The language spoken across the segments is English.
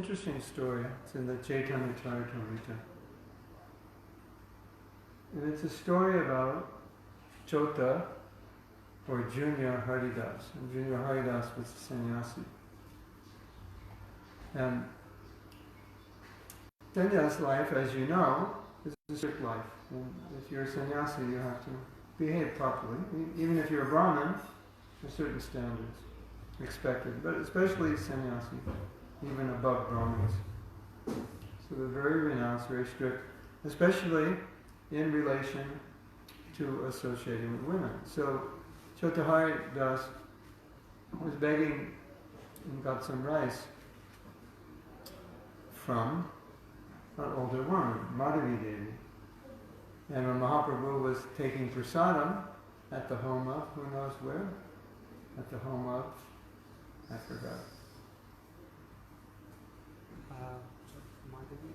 interesting story. It's in the Chaitanya Charitamrita. And it's a story about Chota, or Junior Haridas. And Junior Haridas was a sannyasi. And sannyas life, as you know, is a strict life. And if you're a sannyasi, you have to behave properly. Even if you're a Brahmin, there are certain standards expected, but especially sannyasi, even above Brahmins. So they're very renounced, very strict, especially in relation to associating with women. So Chotahari Das was begging and got some rice from an older woman, Madhavi Devi. And when Mahaprabhu was taking prasadam at the home of, who knows where? At the home of, I forgot. Madhavi?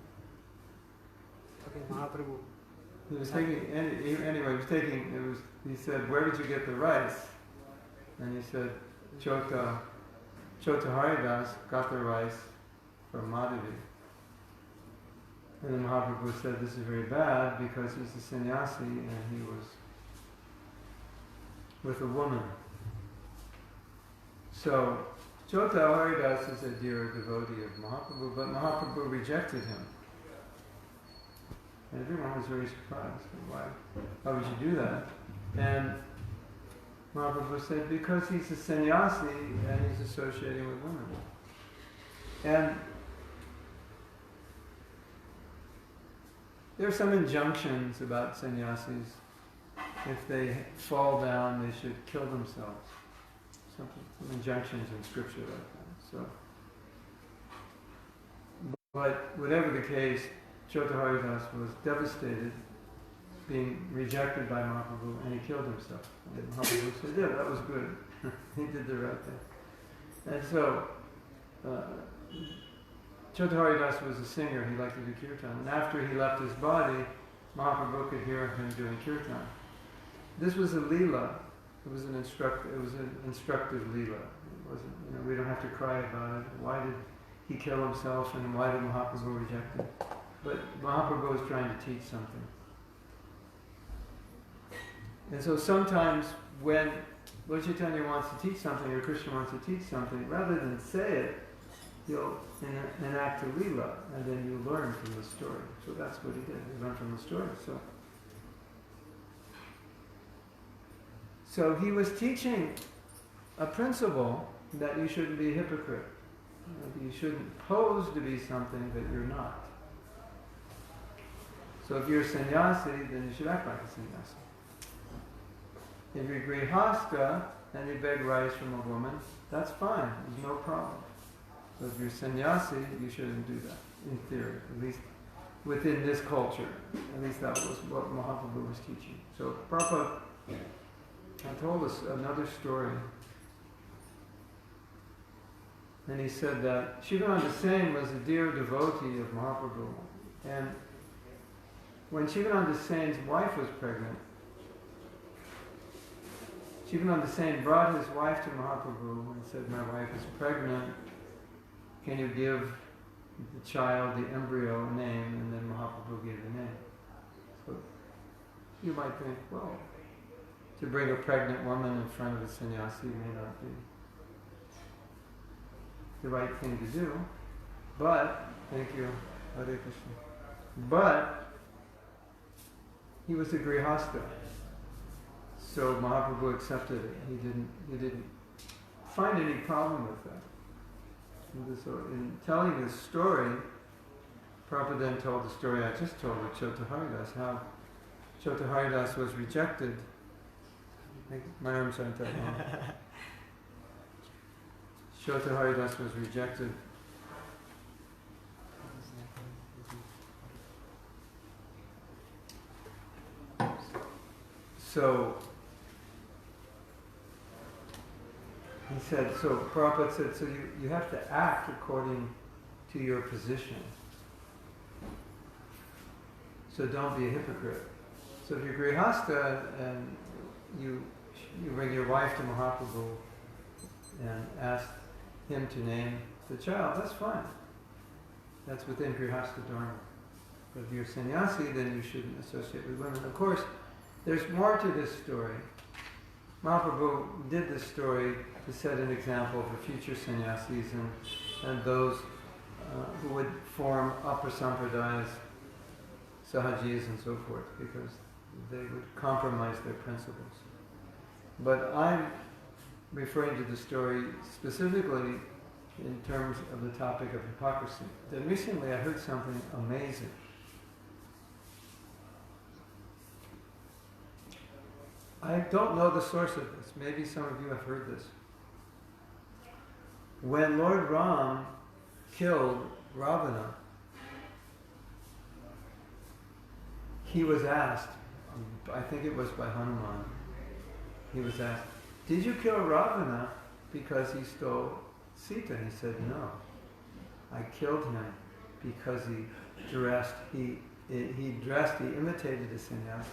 Okay, Mahaprabhu. He was taking, anyway, he said, where did you get the rice? And he said, Chota Haridas got the rice from Madhavi. And then Mahaprabhu said, this is very bad because he's a sannyasi and he was with a woman. So, Chota Haridas is a dear devotee of Mahaprabhu, but Mahaprabhu rejected him. And everyone was very surprised. Why would you do that? And Mahaprabhu said, because he's a sannyasi and he's associating with women. And there are some injunctions about sannyasis. If they fall down, they should kill themselves. Some injunctions in scripture like that. So, but whatever the case, Chota Haridas was devastated, being rejected by Mahaprabhu, and he killed himself. And Mahaprabhu said, yeah, that was good. He did the right thing. And so, Chota Haridas was a singer, he liked to do kirtan. And after he left his body, Mahaprabhu could hear him doing kirtan. This was a leela. It was an instructive leela. It wasn't, we don't have to cry about it. Why did he kill himself and why did Mahaprabhu reject him? But Mahaprabhu was trying to teach something. And so sometimes when Lord Chaitanya wants to teach something or Krishna wants to teach something, rather than say it, he'll enact a leela, and then you learn from the story. So that's what he did. He learned from the story. So he was teaching a principle that you shouldn't be a hypocrite. You shouldn't pose to be something that you're not. So if you're a sannyasi, then you should act like a sannyasi. If you're grihastha and you beg rice from a woman, that's fine. There's no problem. So if you're sannyasi, you shouldn't do that, in theory, at least within this culture. At least that was what Mahaprabhu was teaching. So Prabhupada told us another story. And he said that Shivananda Sen was a dear devotee of Mahaprabhu. And when Shivananda Sen's wife was pregnant, Shivananda Sen brought his wife to Mahaprabhu and said, my wife is pregnant. Can you give the child, the embryo, a name? And then Mahaprabhu gave the name. So you might think, well, to bring a pregnant woman in front of a sannyasi may not be the right thing to do. But, thank you, Hare Krishna. But, he was a grihastha. So Mahaprabhu accepted it. He didn't find any problem with that. So in telling this story, Prabhupada then told the story I just told of Chota Haridas, how Chota Haridas was rejected. My arms aren't that long. Chota Haridas was rejected. So he said, so Prabhupada said, so you have to act according to your position. So don't be a hypocrite. So if you're grihastha and you bring your wife to Mahaprabhu and ask him to name the child, that's fine. That's within Grihastha Dharma. But if you're sannyasi, then you shouldn't associate with women. Of course, there's more to this story. Mahaprabhu did this story to set an example for future sannyasis and those who would form upper sampradayas, sahajis and so forth, because they would compromise their principles. But I'm referring to the story specifically in terms of the topic of hypocrisy. Then recently I heard something amazing. I don't know the source of this. Maybe some of you have heard this. When Lord Ram killed Ravana, he was asked, I think it was by Hanuman, he was asked, did you kill Ravana because he stole Sita? He said, no. I killed him because he imitated a sannyasi.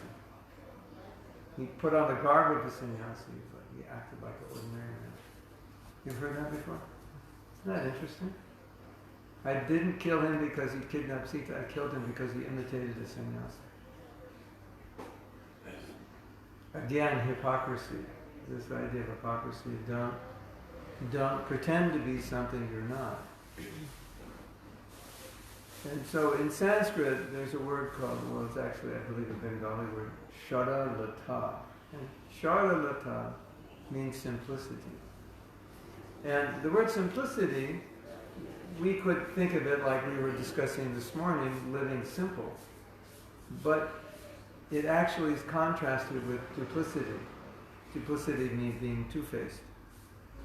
He put on the garb of a sannyasi, but he acted like an ordinary man. You've heard that before? Isn't that interesting? I didn't kill him because he kidnapped Sita, I killed him because he imitated a sannyasi. Again, hypocrisy. This idea of hypocrisy. Don't pretend to be something you're not. And so in Sanskrit, there's a word called, well, it's actually, I believe, a Bengali word, Shara-lata. And Shara-lata means simplicity. And the word simplicity, we could think of it like we were discussing this morning, living simple. But it actually is contrasted with duplicity. Duplicity means being two-faced.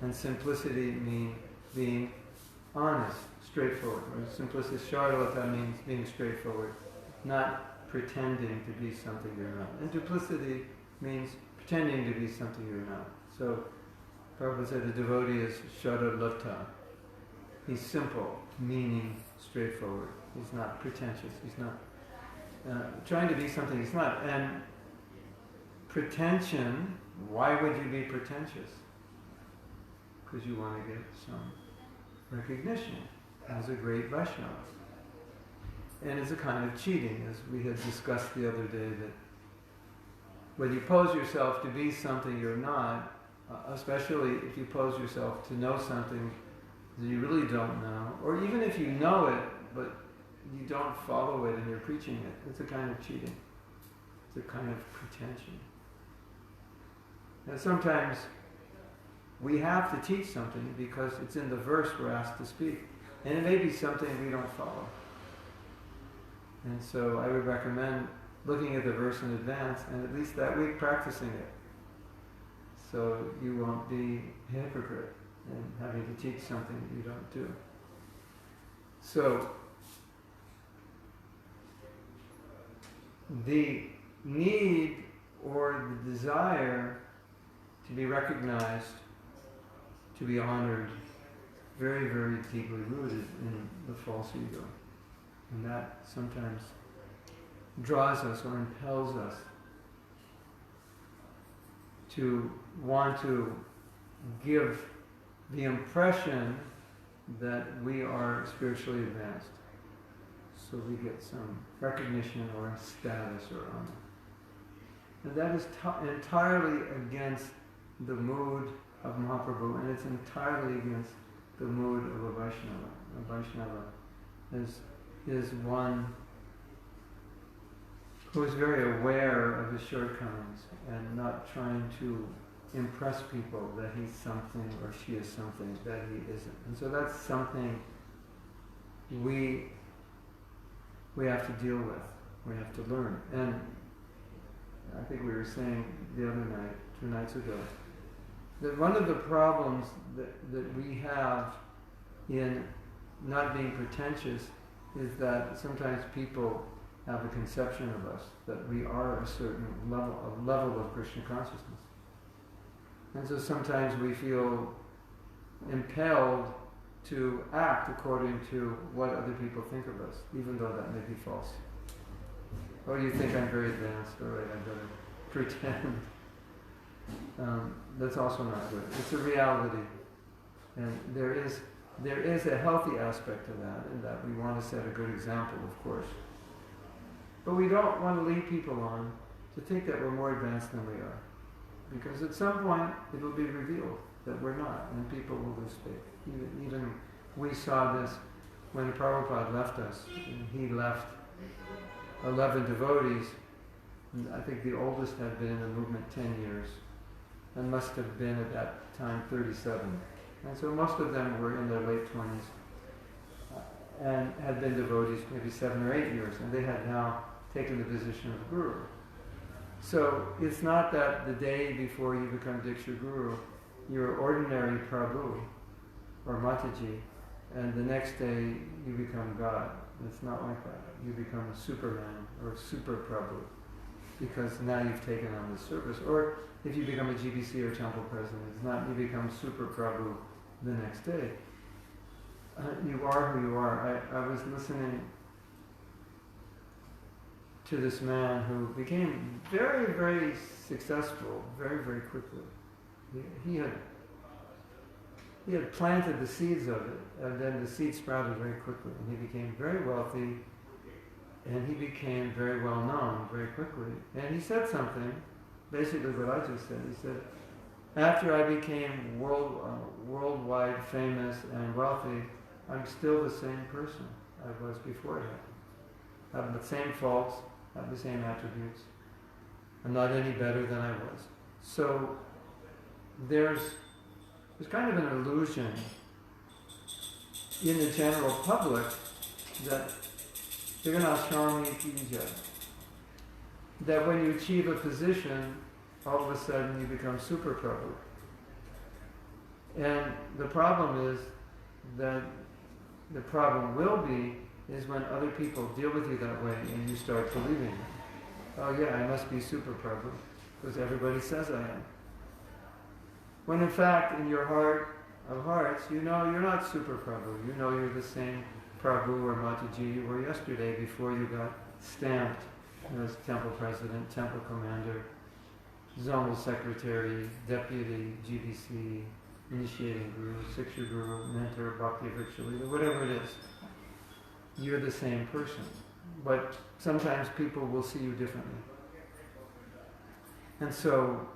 And simplicity means being honest, straightforward. Or simplicity, Shara-lata means being straightforward, not pretending to be something you're not. And duplicity means pretending to be something you're not. So Prabhupada said the devotee is Shara-lata. He's simple, meaning straightforward. He's not pretentious. He's not trying to be something he's not. And pretension, why would you be pretentious? Because you want to get some recognition as a great Vaishnava. And it's a kind of cheating, as we had discussed the other day, that when you pose yourself to be something you're not, especially if you pose yourself to know something that you really don't know, or even if you know it, but you don't follow it and you're preaching it, it's a kind of cheating. It's a kind of pretension. And sometimes we have to teach something because it's in the verse we're asked to speak. And it may be something we don't follow. And so I would recommend looking at the verse in advance and at least that week practicing it. So you won't be a hypocrite and having to teach something that you don't do. So the need or the desire to be recognized, to be honored, very, very deeply rooted in the false ego. And that sometimes draws us or impels us to want to give the impression that we are spiritually advanced. So we get some recognition or status or honor. And that is entirely against the mood of Mahaprabhu, and it's entirely against the mood of a Vaishnava. A Vaishnava is one who is very aware of his shortcomings and not trying to impress people that he's something or she is something that he isn't. And so that's something we have to deal with. We have to learn. And I think we were saying the other night, 2 nights ago, that one of the problems that we have in not being pretentious is that sometimes people have a conception of us that we are a certain level of Krishna consciousness. And so sometimes we feel impelled to act according to what other people think of us, even though that may be false. Or you think I'm very advanced, all right, I better pretend. That's also not good. It's a reality. And there is there is a healthy aspect to that, in that we want to set a good example, of course. But we don't want to lead people on to think that we're more advanced than we are. Because at some point it will be revealed that we're not, and people will lose faith. Even we saw this when Prabhupada left us. He left 11 devotees. I think the oldest had been in the movement 10 years, and must have been at that time 37. And so most of them were in their late 20s, and had been devotees maybe 7 or 8 years, and they had now taken the position of guru. So it's not that the day before you become Diksha Guru, you're ordinary Prabhu or Mataji, and the next day you become God. It's not like that. You become a Superman or Super Prabhu, because now you've taken on the service. Or if you become a GBC or temple president, it's not you become Super Prabhu the next day. You are who you are. I was listening to this man who became very, very successful very, very quickly. He had planted the seeds of it, and then the seed sprouted very quickly, and he became very wealthy, and he became very well known very quickly. And he said something, basically what I just said. He said, after I became worldwide famous and wealthy, I'm still the same person I was beforehand. I have the same faults, I have the same attributes. I'm not any better than I was. So there's kind of an illusion in the general public that that when you achieve a position, all of a sudden you become Super Prabhu. And the problem is that the problem will be is when other people deal with you that way and you start believing it. Oh yeah, I must be Super Prabhu because everybody says I am. When in fact, in your heart of hearts, you know you're not Super Prabhu. You know you're the same Prabhu or Mataji you were yesterday before you got stamped as temple president, temple commander, zonal secretary, deputy, GBC, initiating guru, Siksha guru, mentor, bhakti virtual leader, whatever it is. You're the same person. But sometimes people will see you differently. And so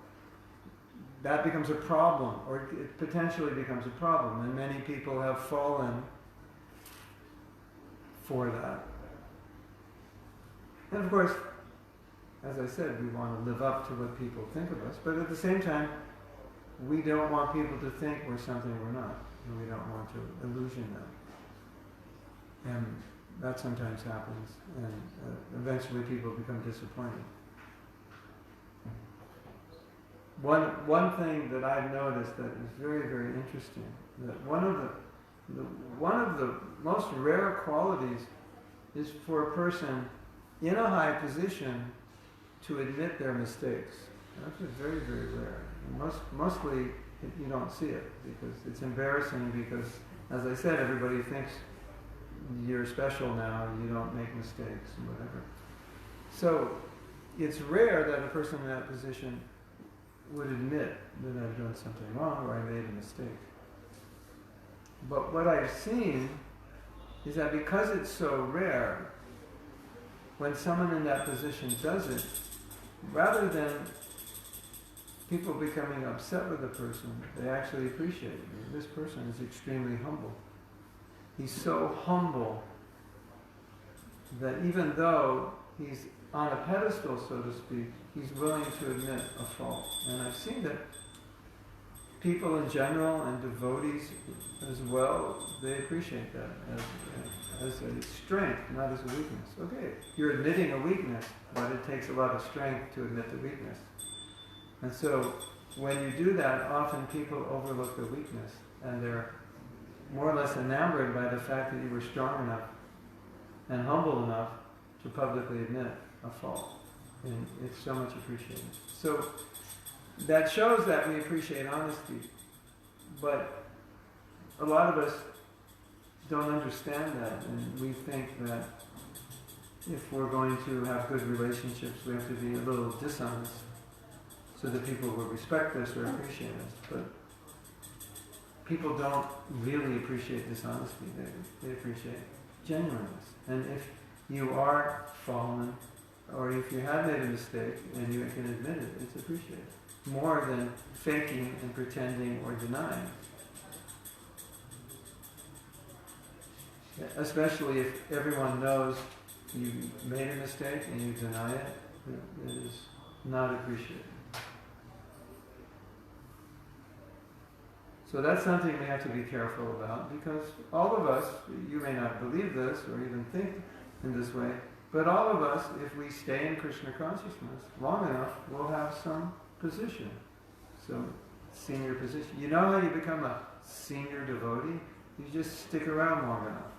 that becomes a problem, or it potentially becomes a problem, and many people have fallen for that. And of course, as I said, we want to live up to what people think of us, but at the same time, we don't want people to think we're something we're not, and we don't want to illusion them. And that sometimes happens, and eventually people become disappointed. One thing that I've noticed that is very, very interesting, that one of the most rare qualities is for a person in a high position to admit their mistakes. That's just very, very rare. And mostly you don't see it because it's embarrassing because, as I said, everybody thinks you're special now, you don't make mistakes and whatever. So it's rare that a person in that position would admit that I've done something wrong or I made a mistake. But what I've seen is that because it's so rare, when someone in that position does it, rather than people becoming upset with the person, they actually appreciate it. This person is extremely humble. He's so humble that even though he's on a pedestal, so to speak, he's willing to admit a fault. And I've seen that people in general and devotees as well, they appreciate that as a strength, not as a weakness. Okay, you're admitting a weakness, but it takes a lot of strength to admit the weakness. And so when you do that, often people overlook the weakness, and they're more or less enamored by the fact that you were strong enough and humble enough to publicly admit a fault. And it's so much appreciated. So that shows that we appreciate honesty, but a lot of us don't understand that, and we think that if we're going to have good relationships, we have to be a little dishonest so that people will respect us or appreciate us. But people don't really appreciate dishonesty. They appreciate genuineness. And if you are fallen, or if you have made a mistake and you can admit it, it's appreciated. More than faking and pretending or denying. Especially if everyone knows you made a mistake and you deny it, it is not appreciated. So that's something we have to be careful about, because all of us, you may not believe this or even think in this way, but all of us, if we stay in Krishna consciousness long enough, will have some position, some senior position. You know how you become a senior devotee? You just stick around long enough.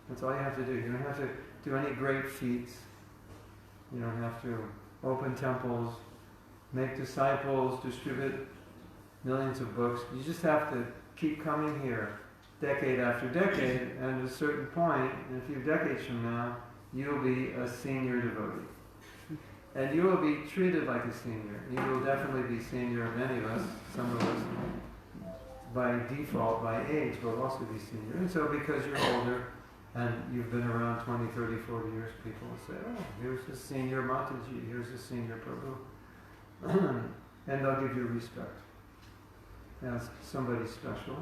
That's all you have to do. You don't have to do any great feats. You don't have to open temples, make disciples, distribute millions of books. You just have to keep coming here, decade after decade, and at a certain point, in a few decades from now, you'll be a senior devotee. And you will be treated like a senior. You will definitely be senior, many of us, some of us, by default, by age, will also be senior. And so because you're older, and you've been around 20, 30, 40 years, people will say, oh, here's a senior Mataji, here's a senior Prabhu. And they'll give you respect as somebody special,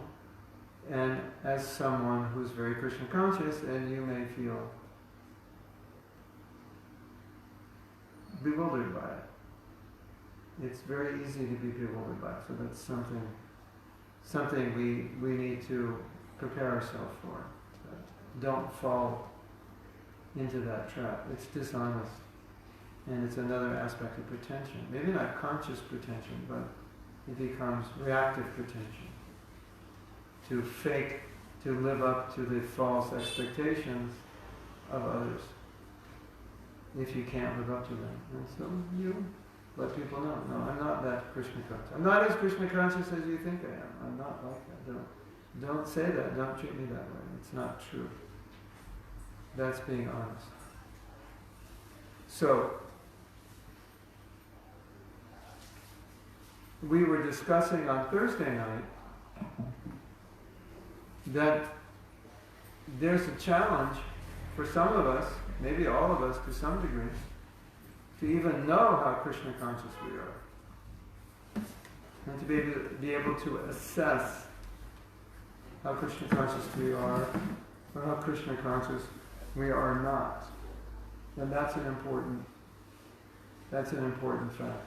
and as someone who's very Krishna conscious, and you may feel bewildered by it. It's very easy to be bewildered by it, so that's something we need to prepare ourselves for. Don't fall into that trap. It's dishonest. And it's another aspect of pretension. Maybe not conscious pretension, but it becomes reactive pretension. To fake, to live up to the false expectations of others, if you can't live up to them. And so you let people know, no, I'm not that Krishna conscious. I'm not as Krishna conscious as you think I am. I'm not like that. Don't say that. Don't treat me that way. It's not true. That's being honest. So, we were discussing on Thursday night that there's a challenge for some of us, maybe all of us to some degree, to even know how Krishna conscious we are. And to be able to assess how Krishna conscious we are, or how Krishna conscious we are not. And that's an important fact.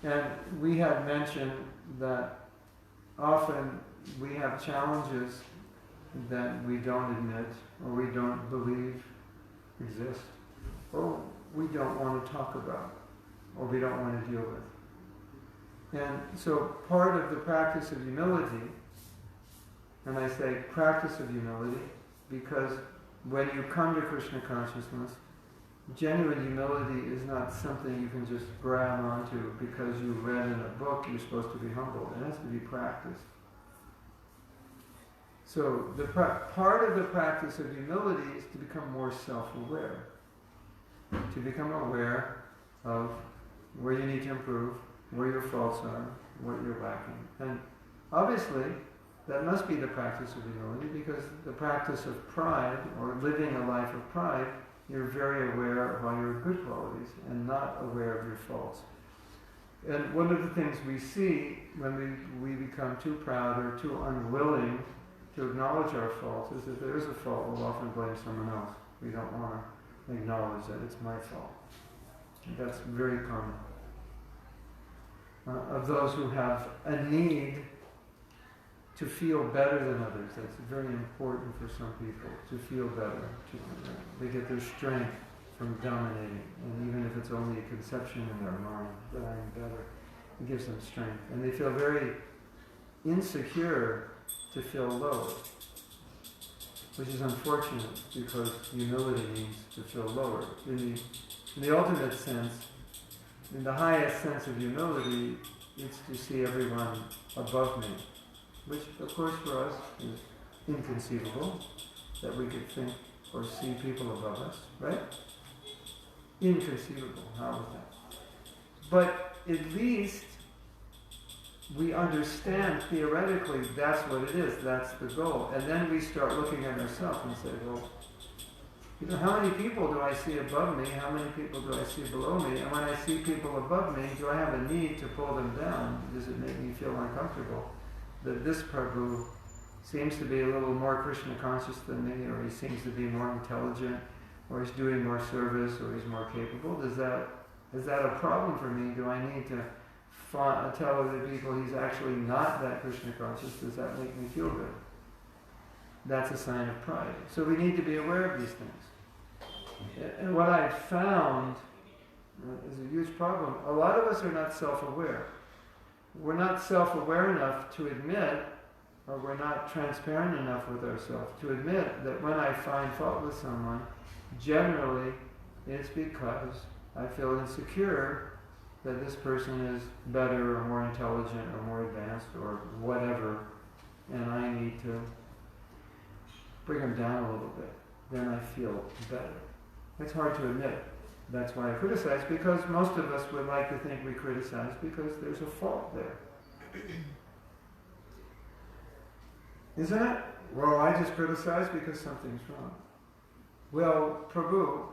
And we had mentioned that often we have challenges that we don't admit, or we don't believe exist, or we don't want to talk about, or we don't want to deal with. And so part of the practice of humility, and I say practice of humility, because when you come to Krishna consciousness, genuine humility is not something you can just grab onto because you read in a book you're supposed to be humble. It has to be practiced. So the part of the practice of humility is to become more self-aware. To become aware of where you need to improve, where your faults are, what you're lacking. And obviously, that must be the practice of humility, because the practice of pride, or living a life of pride, you're very aware of all your good qualities and not aware of your faults. And one of the things we see when we become too proud or too unwilling to acknowledge our faults is that there is a fault, we'll often blame someone else. We don't want to acknowledge that it's my fault. That's very common. Of those who have a need to feel better than others. That's very important for some people, to feel better. They get their strength from dominating, and even if it's only a conception in their mind that I am better, it gives them strength. And they feel very insecure to feel low, which is unfortunate, because humility means to feel lower. In the ultimate sense, in the highest sense of humility, it's to see everyone above me, which of course for us is inconceivable, that we could think or see people above us, right? Inconceivable, how is that? But at least we understand theoretically that's what it is, that's the goal. And then we start looking at ourselves and say, well, how many people do I see above me? How many people do I see below me? And when I see people above me, do I have a need to pull them down? Does it make me feel uncomfortable that this Prabhu seems to be a little more Krishna conscious than me, or he seems to be more intelligent, or he's doing more service, or he's more capable? Is that a problem for me? Do I need to tell other people he's actually not that Krishna conscious? Does that make me feel good? That's a sign of pride. So we need to be aware of these things. And what I've found is a huge problem. A lot of us are not self-aware. We're not self-aware enough to admit, or we're not transparent enough with ourselves to admit that when I find fault with someone, generally it's because I feel insecure that this person is better or more intelligent or more advanced or whatever, and I need to bring them down a little bit. Then I feel better. It's hard to admit. That's why I criticize, because most of us would like to think we criticize because there's a fault there. Isn't it? Well, I just criticize because something's wrong. Well, Prabhu,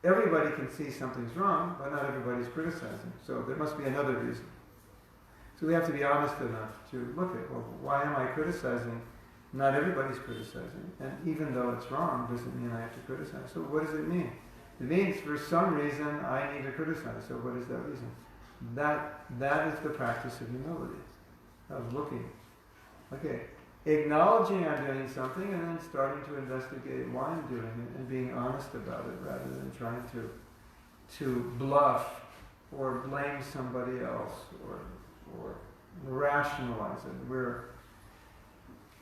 everybody can see something's wrong, but not everybody's criticizing. So there must be another reason. So we have to be honest enough to look at, well, why am I criticizing? Not everybody's criticizing. And even though it's wrong, doesn't mean I have to criticize. So what does it mean? It means for some reason I need to criticize. So what is that reason? That is the practice of humility, of looking. Okay, acknowledging I'm doing something and then starting to investigate why I'm doing it and being honest about it rather than trying to bluff or blame somebody else or rationalize it.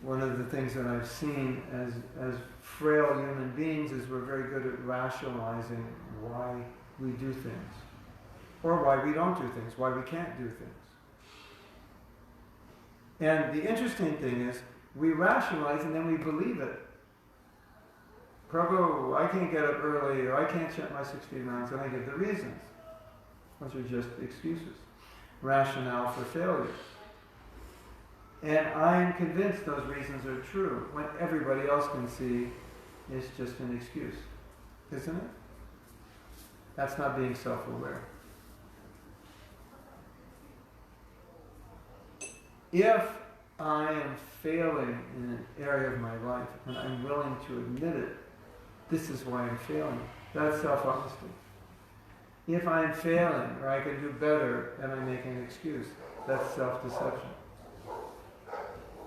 One of the things that I've seen as frail human beings is we're very good at rationalizing why we do things, or why we don't do things, why we can't do things. And the interesting thing is, we rationalize and then we believe it. Prabhu, I can't get up early, or I can't chant my 16 rounds, and I give the reasons. Those are just excuses. Rationale for failure. And I'm convinced those reasons are true when everybody else can see it's just an excuse. Isn't it? That's not being self-aware. If I am failing in an area of my life and I'm willing to admit it, this is why I'm failing. That's self-honesty. If I'm failing or I can do better and I make an excuse, that's self-deception.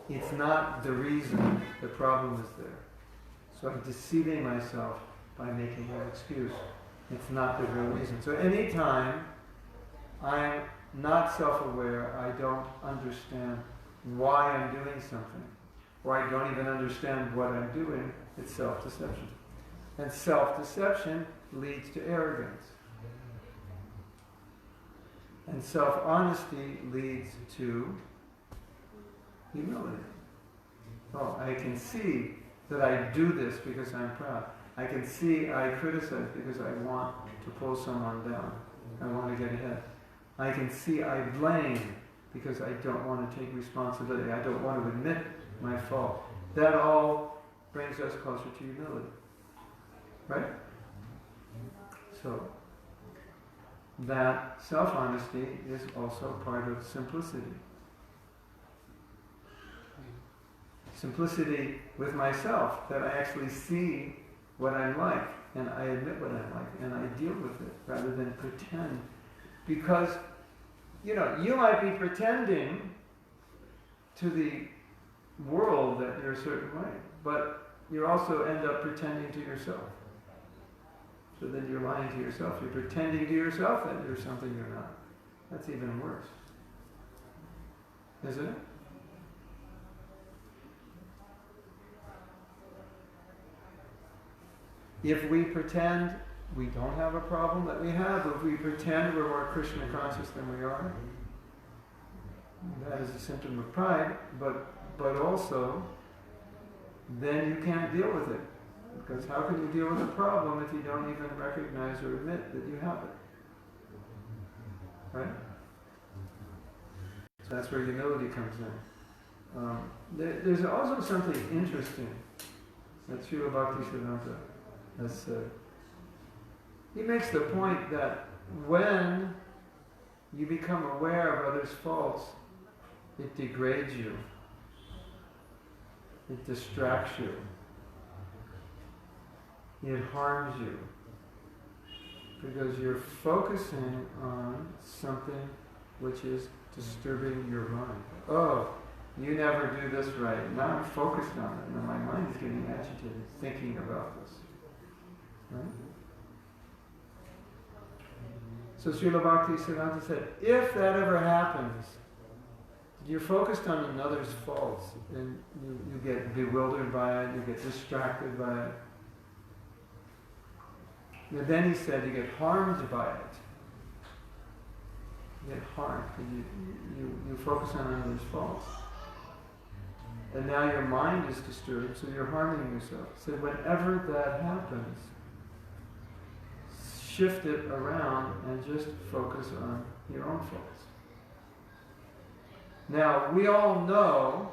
It's not the reason the problem is there. So I'm deceiving myself by making an excuse. It's not the real reason. So anytime I'm not self-aware, I don't understand why I'm doing something, or I don't even understand what I'm doing, it's self-deception. And self-deception leads to arrogance. And self-honesty leads to humility. Oh, I can see that I do this because I'm proud. I can see I criticize because I want to pull someone down. I want to get ahead. I can see I blame because I don't want to take responsibility. I don't want to admit my fault. That all brings us closer to humility. Right? So, that self-honesty is also part of simplicity. Simplicity with myself, that I actually see what I'm like, and I admit what I'm like, and I deal with it, rather than pretend. Because, you might be pretending to the world that you're a certain way, but you also end up pretending to yourself. So then you're lying to yourself. You're pretending to yourself that you're something you're not. That's even worse. Isn't it? If we pretend we don't have a problem that we have, if we pretend we're more Krishna conscious than we are, that is a symptom of pride, but also then you can't deal with it. Because how can you deal with a problem if you don't even recognize or admit that you have it? Right? So that's where humility comes in. There's also something interesting that Srila Bhaktisiddhanta has said. He makes the point that when you become aware of others' faults, it degrades you. It distracts you. It harms you. Because you're focusing on something which is disturbing your mind. Oh, you never do this right. Now I'm focused on it. Now my mind is getting agitated thinking about this. Right? So Srila Bhaktisiddhanta said, if that ever happens, you're focused on another's faults and you get bewildered by it, you get distracted by it. And then he said you get harmed by it. You get harmed because you focus on another's faults. And now your mind is disturbed, so you're harming yourself. So whenever that happens, shift it around and just focus on your own faults. Now, we all know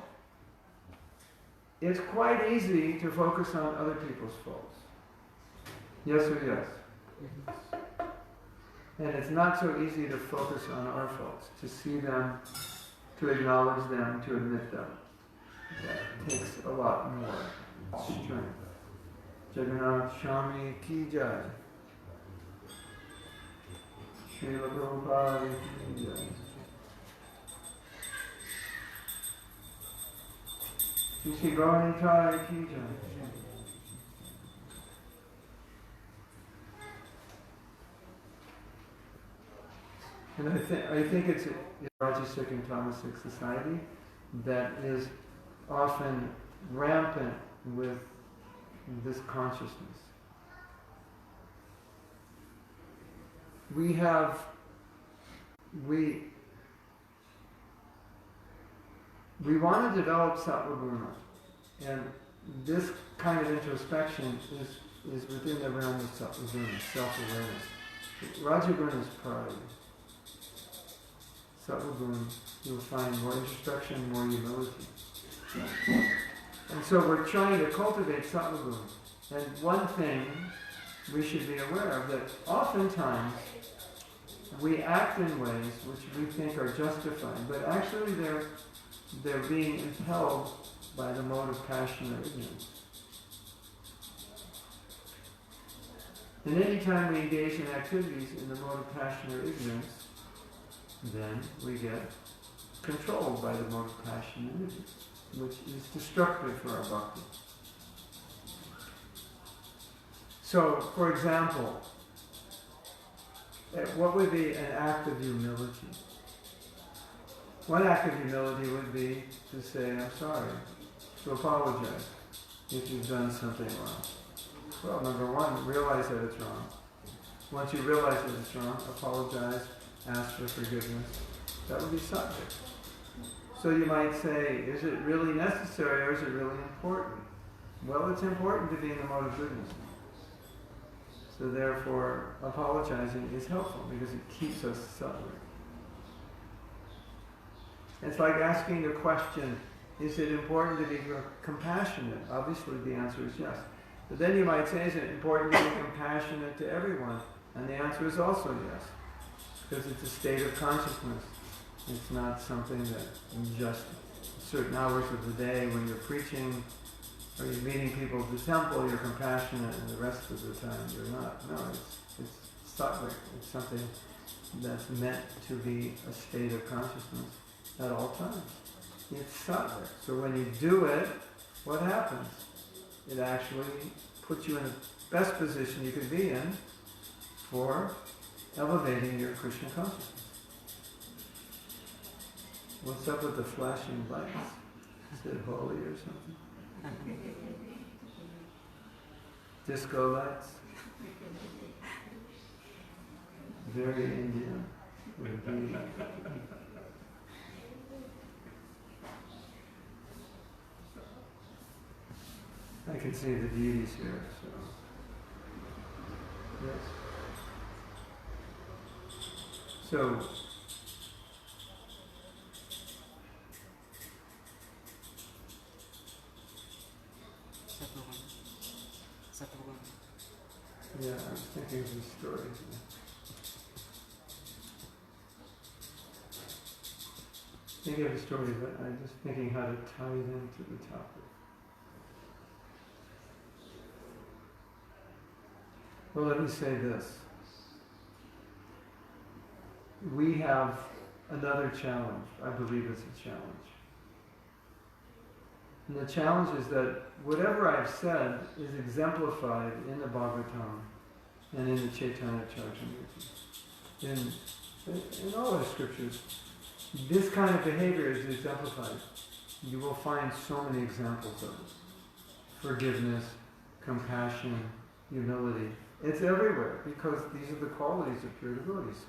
it's quite easy to focus on other people's faults. Yes or yes? And it's not so easy to focus on our faults, to see them, to acknowledge them, to admit them. That takes a lot more strength. Jagannath Swami ki jai. Srila Prabhupada ki jai. Shri Gauri Nitai ki jai. And I think it's a Rajasic and Tamasic society that is often rampant with this consciousness. We want to develop sattva guna, and this kind of introspection is within the realm of sattva guna, self-awareness. Rajaguna is pride. Sattva guna, you'll find more introspection, more humility. And so we're trying to cultivate sattva guna. And one thing we should be aware of, that oftentimes we act in ways which we think are justified, but actually they're being impelled by the mode of passion or ignorance. And any time we engage in activities in the mode of passion or ignorance, then we get controlled by the mode of passion and ignorance, which is destructive for our bhakti. So, for example, what would be an act of humility? One act of humility would be to say, I'm sorry, to apologize if you've done something wrong. Well, number one, realize that it's wrong. Once you realize that it's wrong, apologize, ask for forgiveness. That would be sattvic. So you might say, is it really necessary or is it really important? Well, it's important to be in the mode of goodness. So therefore, apologizing is helpful because it keeps us sattvic. It's like asking the question, is it important to be compassionate? Obviously the answer is yes. But then you might say, is it important to be compassionate to everyone? And the answer is also yes. Because it's a state of consciousness. It's not something that just certain hours of the day when you're preaching or you're meeting people at the temple, you're compassionate, and the rest of the time you're not. No, it's sattvic. It's something that's meant to be a state of consciousness at all times. It's sattvic. So when you do it, what happens? It actually puts you in the best position you could be in for elevating your Krishna consciousness. What's up with the flashing lights? Is it holy or something? Disco lights? Very Indian. Would be. I can see the deities here, so. Yes. So, Yeah, I was thinking of the story. Thinking of the story, but I'm just thinking how to tie it into the topic. Well, let me say this. We have another challenge. I believe it's a challenge. And the challenge is that whatever I've said is exemplified in the Bhagavatam and in the Chaitanya Charitamrita. In all the scriptures, this kind of behavior is exemplified. You will find so many examples of it. Forgiveness, compassion, humility. It's everywhere because these are the qualities of pure devotees.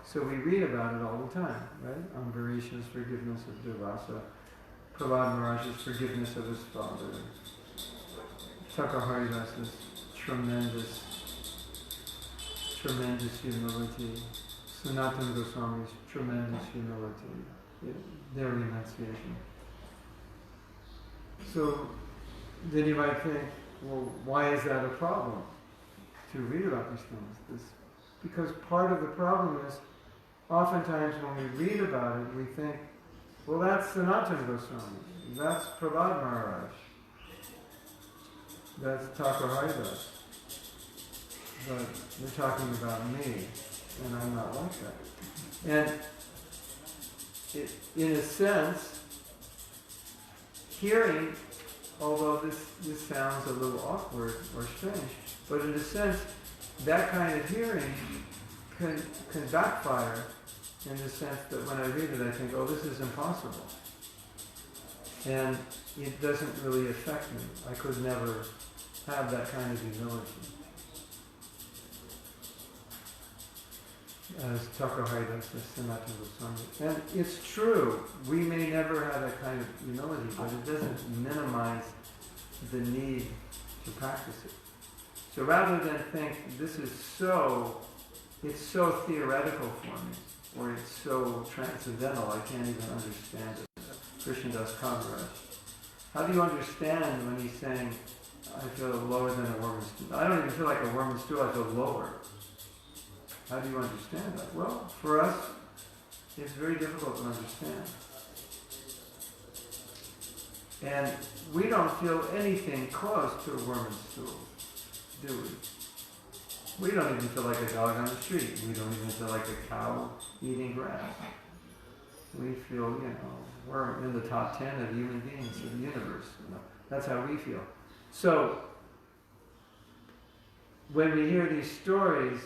So we read about it all the time, right? Ambarisha's forgiveness of Durvasa, Prahlad Maharaj's forgiveness of his father, Thakur Haridasa's tremendous humility, Sanatana Goswami's tremendous humility, their renunciation. So then you might think, well, why is that a problem to read about these things? Because part of the problem is, oftentimes when we read about it, we think, well, that's Sanatana Goswami, that's Prahlad Maharaj, that's Thakur Haridas, but they're talking about me, and I'm not like that. And in a sense, hearing, although this sounds a little awkward or strange, but in a sense, that kind of hearing can backfire in the sense that when I read it, I think, oh, this is impossible. And it doesn't really affect me. I could never have that kind of humility. As Thakur Haridas says, Sanatana Goswami. And it's true, we may never have that kind of humility, but it doesn't minimize the need to practice it. So rather than think this is it's so theoretical for me, or it's so transcendental, I can't even understand it. Krishna Das Kaviraj. How do you understand when he's saying, I feel lower than a worm stool? I don't even feel like a worm stool, I feel lower. How do you understand that? Well, for us, it's very difficult to understand. And we don't feel anything close to a worm stool, do we? We don't even feel like a dog on the street. We don't even feel like a cow eating grass. We feel, we're in the top 10 of human beings in the universe. That's how we feel. So, when we hear these stories,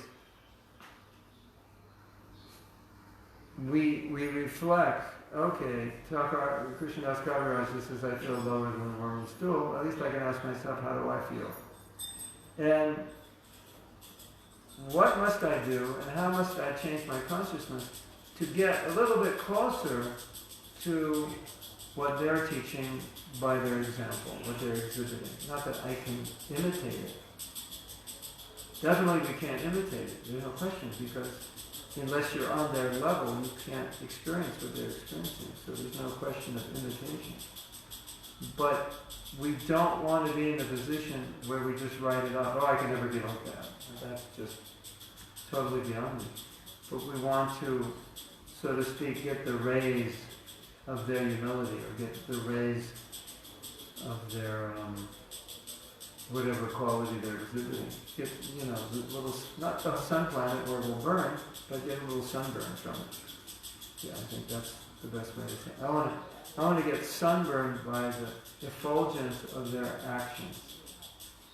we reflect, okay, Krishna Das Kaviraj says, I feel lower than a worm stool. At least I can ask myself, how do I feel? And what must I do, and how must I change my consciousness to get a little bit closer to what they're teaching by their example, what they're exhibiting? Not that I can imitate it. Definitely we can't imitate it, there's no question, because unless you're on their level, you can't experience what they're experiencing. So there's no question of imitation. But we don't want to be in a position where we just write it off. Oh, I can never be like that. That's just totally beyond me. But we want to, so to speak, get the rays of their humility, or get the rays of their whatever quality they're exhibiting. Get, the little, not a sun planet where it will burn, but get a little sunburn from it. Yeah, I think that's the best way to say it. I want to get sunburned by the effulgence of their actions.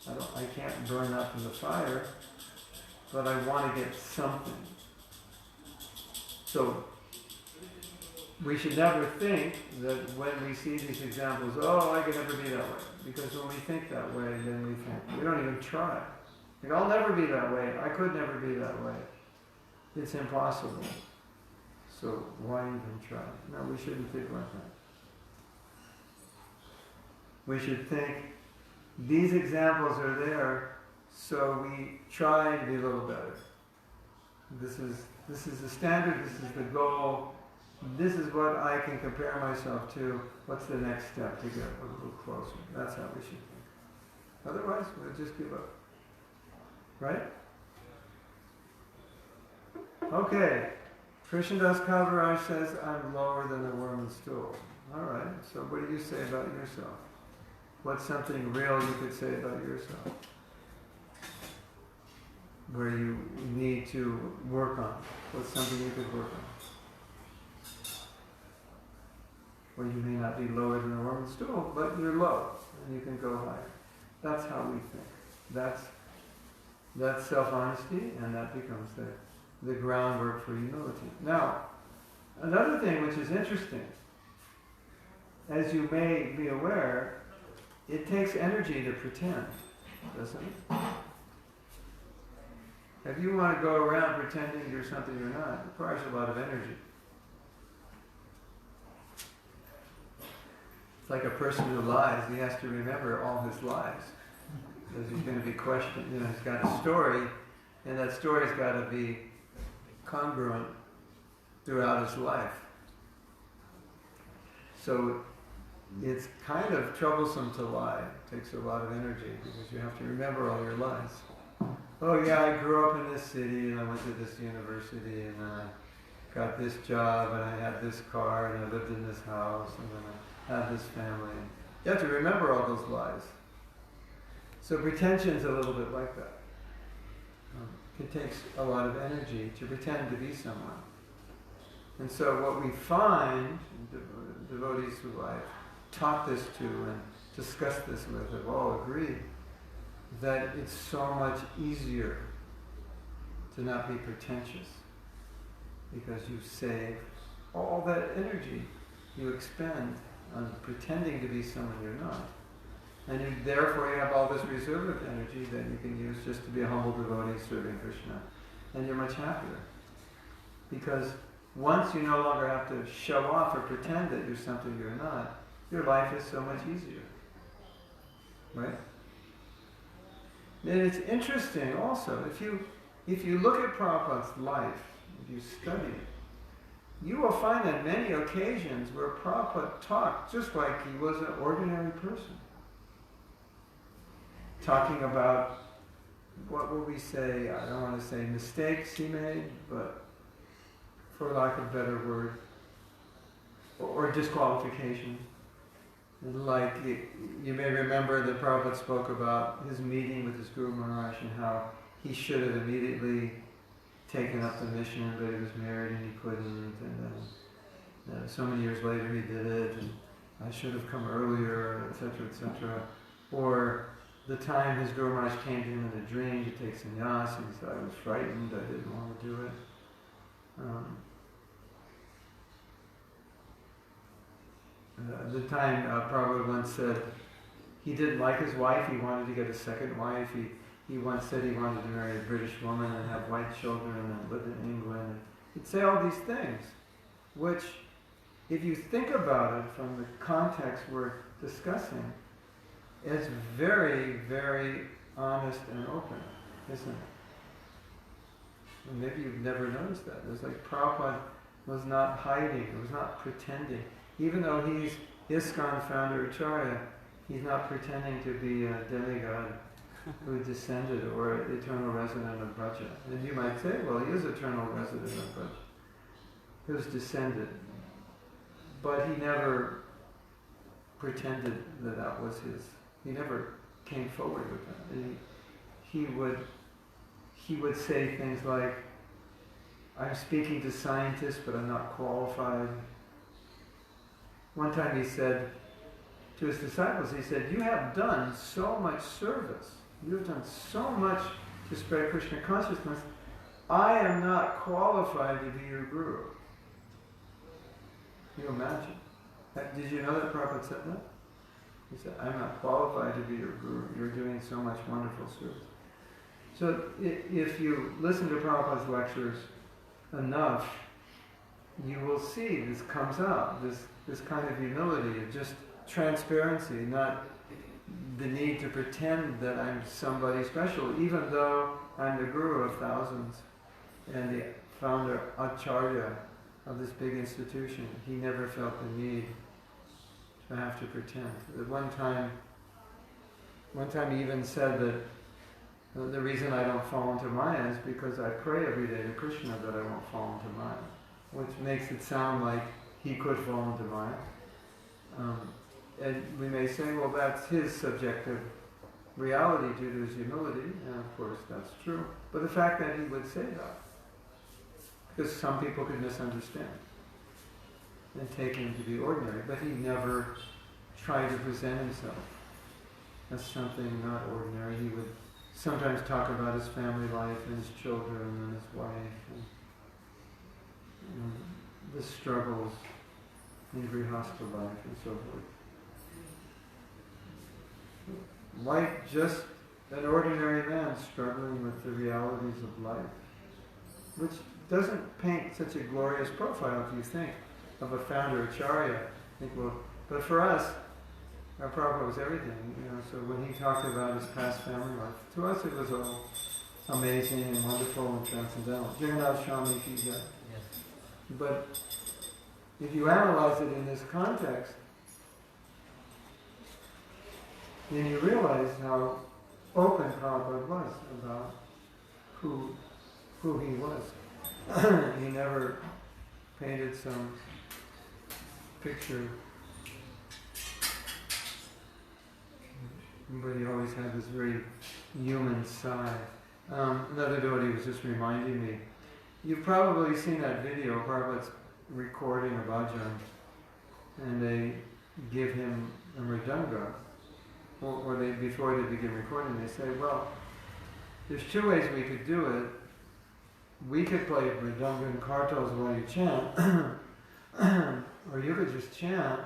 I can't burn up in the fire, but I want to get something. So we should never think that when we see these examples, oh, I could never be that way. Because when we think that way, then we think, we don't even try. Like, I'll never be that way. I could never be that way. It's impossible. So why even try? No, we shouldn't think like that. We should think, these examples are there, so we try to be a little better. This is the standard, this is the goal, this is what I can compare myself to. What's the next step to get a little closer? That's how we should think. Otherwise, we'll just give up. Right? Okay. Krishnadas Kaviraj says, I'm lower than a worm's stool. Alright, so what do you say about yourself? What's something real you could say about yourself? Where you need to work on? What's something you could work on? Where you may not be lower than a worm's stool, but you're low, and you can go higher. That's how we think. That's self-honesty, and that becomes the groundwork for humility. Now, another thing which is interesting, as you may be aware, it takes energy to pretend, doesn't it? If you want to go around pretending you're something you're not, it requires a lot of energy. It's like a person who lies, he has to remember all his lies. Because he's going to be questioned. He's got a story, and that story's got to be congruent throughout his life. So it's kind of troublesome to lie. It takes a lot of energy because you have to remember all your lies. Oh yeah, I grew up in this city and I went to this university and I got this job and I had this car and I lived in this house and then I had this family. You have to remember all those lies. So pretension's a little bit like that. It takes a lot of energy to pretend to be someone. And so what we find, devotees who I've taught this to and discussed this with have all agreed, that it's so much easier to not be pretentious because you save all that energy you expend on pretending to be someone you're not. And therefore you have all this reserved energy that you can use just to be a humble devotee serving Krishna. And you're much happier. Because once you no longer have to show off or pretend that you're something you're not, your life is so much easier. Right? And it's interesting also, if you look at Prabhupada's life, if you study it, you will find on many occasions where Prabhupada talked just like he was an ordinary person. Talking about, what will we say, I don't want to say mistakes he made, but for lack of a better word, or disqualification. Like, you may remember that Prabhupada spoke about his meeting with his Guru Maharaj and how he should have immediately taken up the mission, but he was married and he couldn't, and then so many years later he did it, and I should have come earlier, etc., etc. Or the time his Guru Maharaj came to him in a dream to take sannyas, and he said, I was frightened, I didn't want to do it. The time Prabhupada once said he didn't like his wife, he wanted to get a second wife. He once said he wanted to marry a British woman and have white children and live in England. He'd say all these things, which, if you think about it from the context we're discussing, is very, very honest and open, isn't it? And maybe you've never noticed that. It's like Prabhupada was not hiding, it was not pretending. Even though he's ISKCON founder Acharya, he's not pretending to be a demigod who descended or eternal resident of Braja. And you might say, well, he is eternal resident of Braja, who's descended. But he never pretended that that was his. He never came forward with that. And he would say things like, I'm speaking to scientists, but I'm not qualified. One time he said to his disciples, he said, you have done so much service. You have done so much to spread Krishna consciousness. I am not qualified to be your guru. Can you imagine? Did you know that Prabhupada said that? He said, I'm not qualified to be your guru. You're doing so much wonderful service. So if you listen to Prabhupada's lectures enough, you will see this comes out, this kind of humility, of just transparency, not the need to pretend that I'm somebody special, even though I'm the guru of thousands and the founder Acharya of this big institution. He never felt the need to have to pretend. At one time he even said that The reason I don't fall into Maya is because I pray every day to Krishna that I won't fall into Maya, which makes it sound like he could fall into Maya. And we may say, well, that's his subjective reality due to his humility, and of course that's true. But the fact that he would say that, because some people could misunderstand and take him to be ordinary, but he never tried to present himself as something not ordinary. He would sometimes talk about his family life and his children and his wife and the struggles in Grihastha life and so forth. Like just an ordinary man struggling with the realities of life, which doesn't paint such a glorious profile if you think of a founder acharya. Think, well, but for us, our Prabhupada was everything, so when he talked about his past family life, to us it was all amazing and wonderful and transcendental. Jagannath Swami ki jai. Yes. But if you analyze it in this context, then you realize how open Prabhupada was about who he was. He never painted some picture, but he always had this very human side. Another devotee was just reminding me, you've probably seen that video, Prabhupada's recording a bhajan, and they give him a mridanga, or they, before they begin recording, they say, well, there's two ways we could do it. We could play mridanga and kartals while you chant, or you could just chant,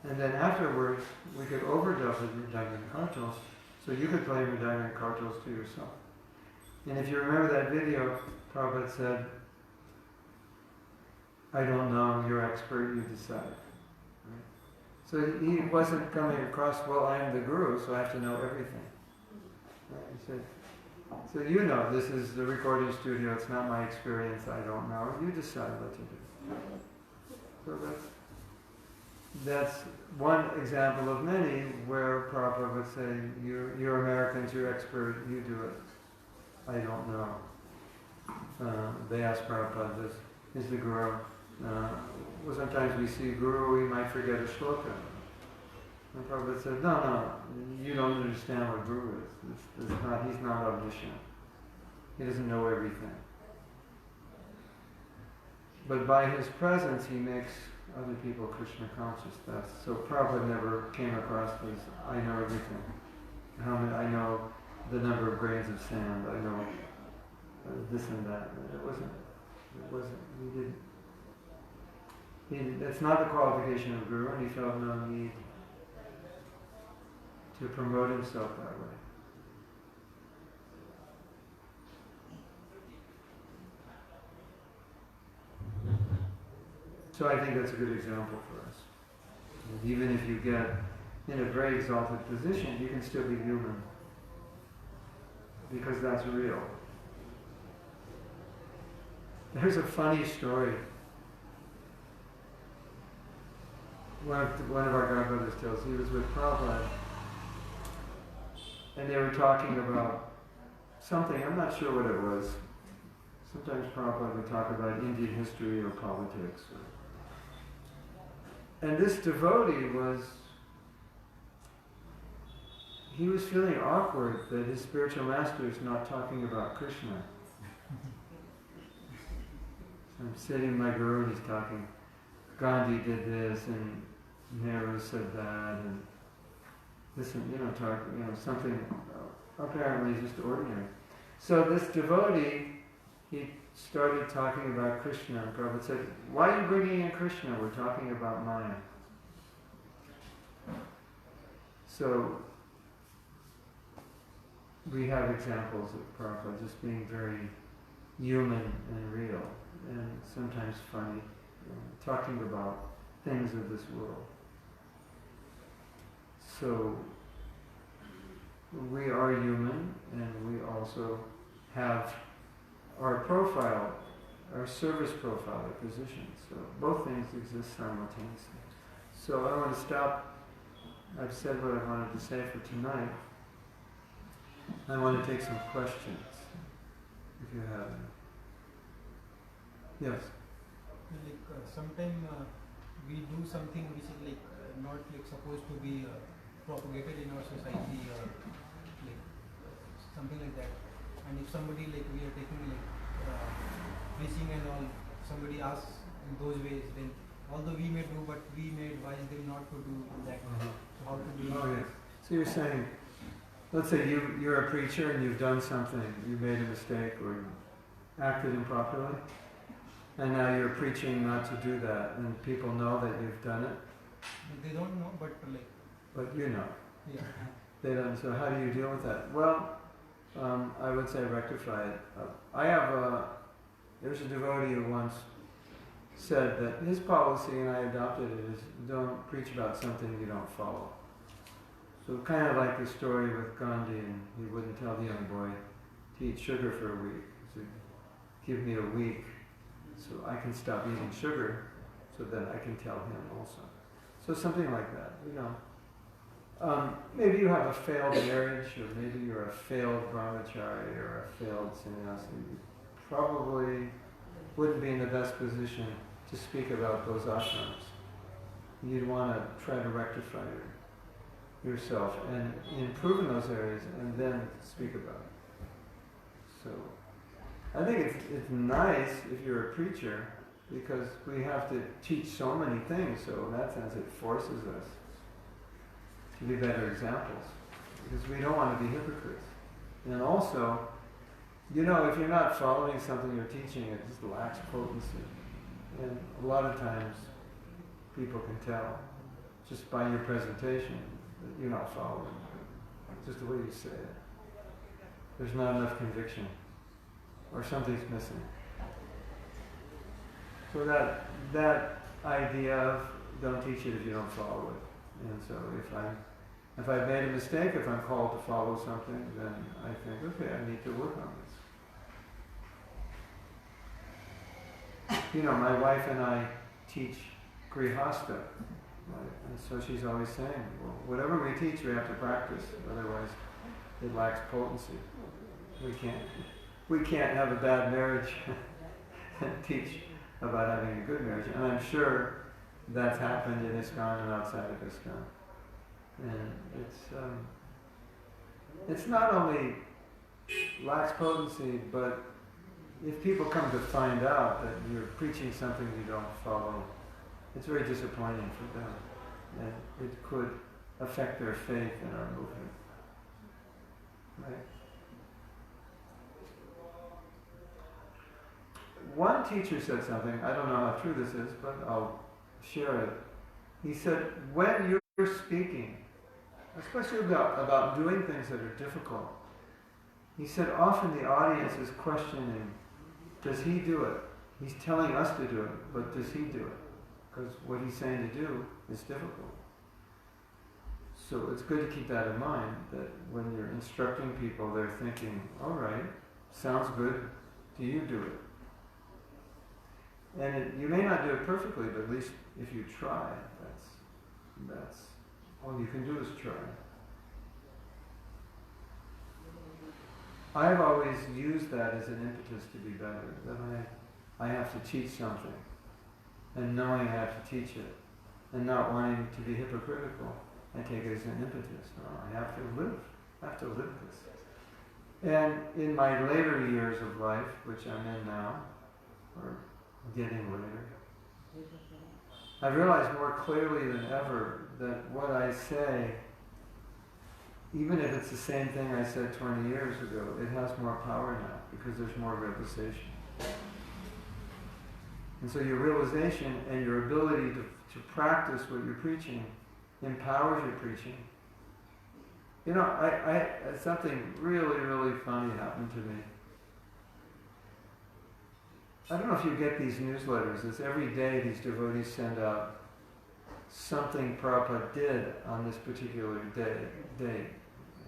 and then afterwards we could overdub the mridanga and kartals, so you could play mridanga and kartals to yourself. And if you remember that video, Prabhupada said, I don't know, you're expert, you decide. Right? So he wasn't coming across, well, I am the guru, so I have to know everything. Right? He said, so this is the recording studio, it's not my experience, I don't know, you decide what to do. So that's one example of many where Prabhupada would say, you're Americans, you're expert, you do it. I don't know. They ask Prabhupada, is the guru? Well, sometimes we see guru, we might forget a shloka. And Prabhupada said, no, you don't understand what guru is. He's not omniscient. He doesn't know everything. But by his presence, he makes other people Krishna conscious. So Prabhupada never came across as, I know everything. I know the number of grains of sand, I know this and that. It wasn't, that's not the qualification of guru, and he felt no need to promote himself that way. So I think that's a good example for us. And even if you get in a very exalted position, you can still be human. Because that's real. There's a funny story. One of our godbrothers tells, he was with Prabhupada, and they were talking about something, I'm not sure what it was. Sometimes Prabhupada would talk about Indian history or politics. And this devotee he was feeling awkward that his spiritual master is not talking about Krishna. So I'm sitting my guru and he's talking, Gandhi did this and Nehru said that and this and something apparently just ordinary. So this devotee, he started talking about Krishna, and Prabhupada said, why are you bringing in Krishna? We're talking about Maya. So we have examples of Prabhupada just being very human and real, and sometimes funny, talking about things of this world. So we are human, and we also have our profile, our service profile, our position. So both things exist simultaneously. So I want to stop. I've said what I wanted to say for tonight. I want to take some questions, if you have any. Yes? Like sometimes we do something which is like not like supposed to be propagated in our society or like something like that. And if somebody like we are taking like preaching and all, somebody asks in those ways, then although we may do, but we may advise them not to do that. So how to do Oh, it? yes. So you're saying, let's say you're a preacher and you've done something, you made a mistake or you acted improperly, and now you're preaching not to do that, and people know that you've done it, They don't know, but like but you know. yeah. They don't. So how do you deal with that? Well, I would say rectify it. There's a devotee who once said that his policy, and I adopted it, is don't preach about something you don't follow. So kind of like the story with Gandhi, and he wouldn't tell the young boy to eat sugar for a week. He said, give me a week so I can stop eating sugar, so that I can tell him also. So something like that, you know. Maybe you have a failed marriage, or maybe you're a failed brahmachari or a failed sannyasi. You probably wouldn't be in the best position to speak about those ashrams. You'd want to try to rectify yourself and improve in those areas and then speak about it. So I think it's nice if you're a preacher, because we have to teach so many things, so in that sense it forces us to be better examples, because we don't want to be hypocrites. And also, you know, if you're not following something you're teaching, it just lacks potency. And a lot of times people can tell just by your presentation that you're not following, just the way you say it. There's not enough conviction, or something's missing. So that idea of don't teach it if you don't follow it. And so if I've made a mistake, if I'm called to follow something, then I think, okay, I need to work on this. You know, my wife and I teach Grihastha, right? And so she's always saying, well, whatever we teach, we have to practice, otherwise it lacks potency. We can't have a bad marriage and teach about having a good marriage. And I'm sure that's happened in ISKCON and outside of ISKCON. And it's not only lacks potency, but if people come to find out that you're preaching something you don't follow, it's very disappointing for them. And it could affect their faith in our movement. Right? One teacher said something, I don't know how true this is, but I'll share it. He said, when you're speaking, especially about doing things that are difficult, he said often the audience is questioning, does he do it? He's telling us to do it, but does he do it? Because what he's saying to do is difficult. So it's good to keep that in mind, that when you're instructing people, they're thinking, all right, sounds good, do you do it? And you may not do it perfectly, but at least if you try, that's all you can do is try. I've always used that as an impetus to be better, that I have to teach something, and knowing I have to teach it, and not wanting to be hypocritical, I take it as an impetus. No, I have to live this. And in my later years of life, which I'm in now, or getting later, I've realized more clearly than ever that what I say, even if it's the same thing I said 20 years ago, it has more power now because there's more realization. And so your realization and your ability to practice what you're preaching empowers your preaching. You know, something really, really funny happened to me. I don't know if you get these newsletters. It's every day these devotees send out something Prabhupada did on this particular day.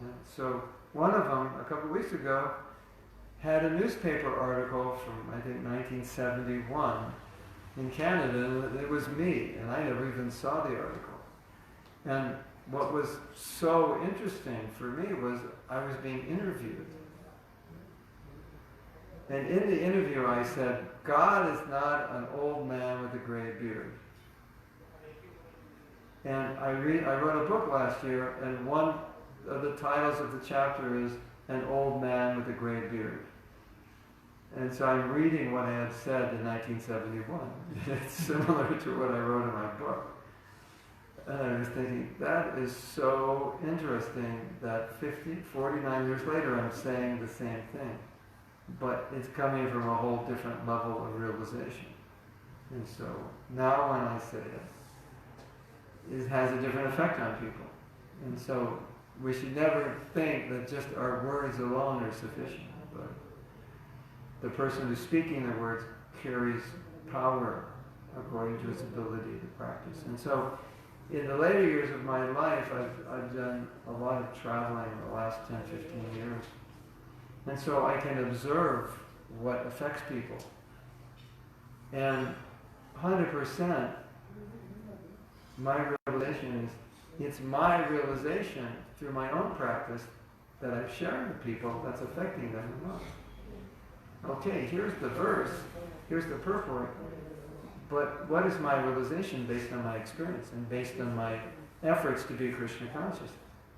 And so one of them, a couple of weeks ago, had a newspaper article from, I think, 1971 in Canada, and it was me, and I never even saw the article. And what was so interesting for me was I was being interviewed. And in the interview I said, God is not an old man with a gray beard. And I wrote a book last year, and one of the titles of the chapter is An Old Man with a Gray Beard. And so I'm reading what I had said in 1971. It's similar to what I wrote in my book. And I was thinking, that is so interesting that 49 years later I'm saying the same thing. But it's coming from a whole different level of realization. And so now when I say it has a different effect on people. And so we should never think that just our words alone are sufficient. But the person who's speaking the words carries power according to his ability to practice. And so in the later years of my life, I've done a lot of traveling in the last 10, 15 years. And so I can observe what affects people. And 100%, my realization is, it's my realization through my own practice that I've shared with people that's affecting them the most. Okay, here's the verse, here's the purport, but what is my realization based on my experience and based on my efforts to be Krishna conscious?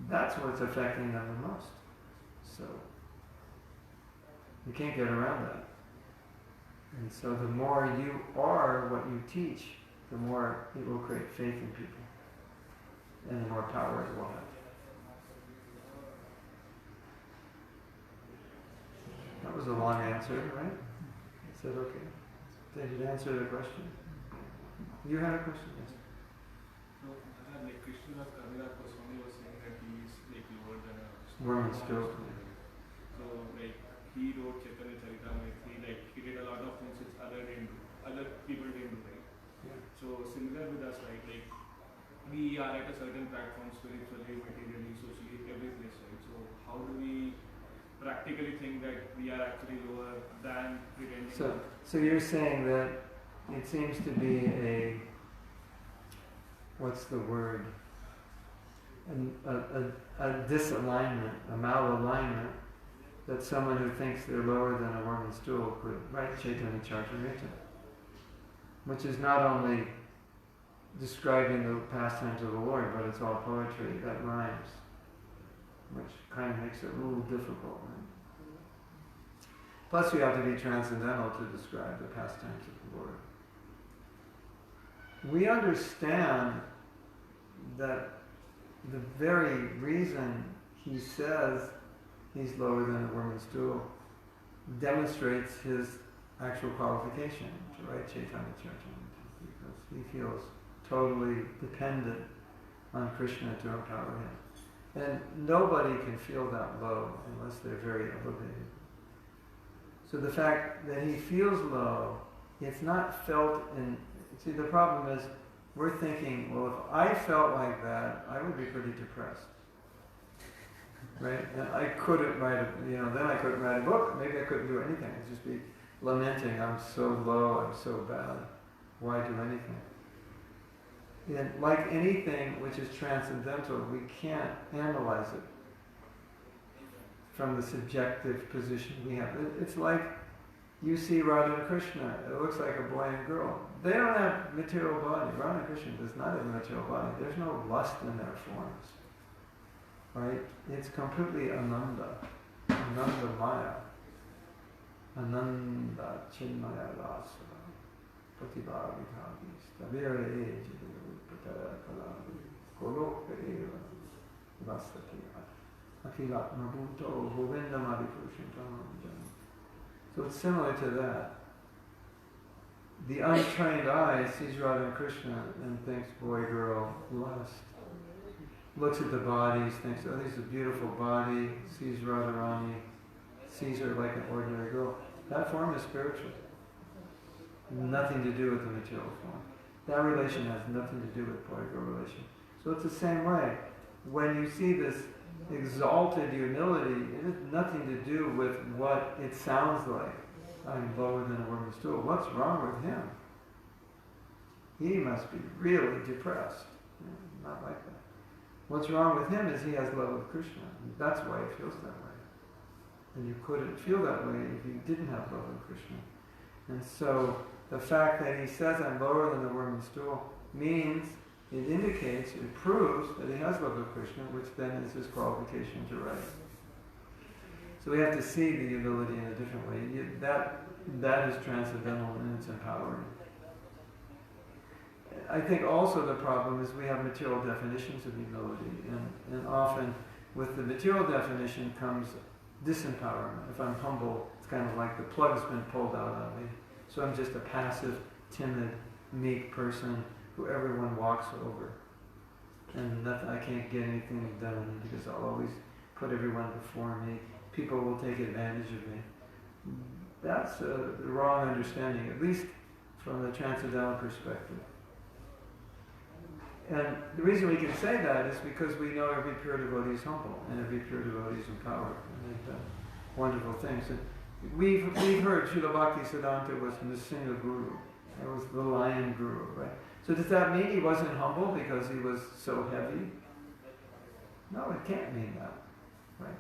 That's what's affecting them the most. So, you can't get around that. And so the more you are what you teach, the more it will create faith in people. And the more power it will have. That was a long answer, right? Is that okay? Did it answer the question? You had a question? Yes. No, like Krishna Kaviraj Goswami was saying that he is like lower than a Woman still. So like he wrote Chaitanya Charitamrita, he did a lot of things which other people didn't do, right? Yeah. So similar with us, right? Like we are at a certain platform spiritually, materially, socially, every place, right? So how do we practically think that we are actually lower than pretending? So you're saying that it seems to be a, what's the word? A disalignment, a malalignment, that someone who thinks they're lower than a worm and stool could write Chaitanya Charitamrita, which is not only describing the pastimes of the Lord, but it's all poetry that rhymes, which kind of makes it a little difficult. Right? Plus you have to be transcendental to describe the pastimes of the Lord. We understand that the very reason he says he's lower than a worm and stool demonstrates his actual qualification to write Chaitanya Charitamrita, because he feels totally dependent on Krishna to empower him. And nobody can feel that low unless they're very elevated. So the fact that he feels low, it's not felt in... See, the problem is, we're thinking, well, if I felt like that, I would be pretty depressed. Right? And I couldn't write then I couldn't write a book. Maybe I couldn't do anything. I'd just be lamenting, I'm so low, I'm so bad. Why do anything? And like anything which is transcendental, we can't analyze it from the subjective position we have. It's like you see Radha and Krishna. It looks like a boy and girl. They don't have material body. Radha and Krishna does not have a material body. There's no lust in their forms. Right? It's completely Ananda. Ananda Maya. Ananda Chinmaya Rasa. Pratibha Vithavi. Stabira Age. Patara Kalavi. Goloka Eva. Vasati. Akilat Mabuto. Govinda Madhipushintam. So it's similar to that. The untrained eye sees Radha and Krishna and thinks boy, girl, lust. Looks at the bodies, thinks, oh, this is a beautiful body, sees Radharani, sees her like an ordinary girl. That form is spiritual. Nothing to do with the material form. That relation has nothing to do with boy-girl relation. So it's the same way. When you see this exalted humility, it has nothing to do with what it sounds like. I'm lower than a woman's stool. What's wrong with him? He must be really depressed. Not like that. What's wrong with him is he has love of Krishna. That's why he feels that way. And you couldn't feel that way if you didn't have love of Krishna. And so the fact that he says, I'm lower than the worm and stool, means, it indicates, it proves that he has love of Krishna, which then is his qualification to write. So we have to see the humility in a different way. That is transcendental and it's empowering. I think also the problem is we have material definitions of humility, and often with the material definition comes disempowerment. If I'm humble, it's kind of like the plug's been pulled out of me. So I'm just a passive, timid, meek person who everyone walks over. And I can't get anything done because I'll always put everyone before me. People will take advantage of me. That's the wrong understanding, at least from the transcendental perspective. And the reason we can say that is because we know every pure devotee is humble and every pure devotee is empowered. And they've done wonderful things. And we've heard Srila Bhaktisiddhanta was Nrsimha Guru. It was the lion guru, right? So does that mean he wasn't humble because he was so heavy? No, it can't mean that, right?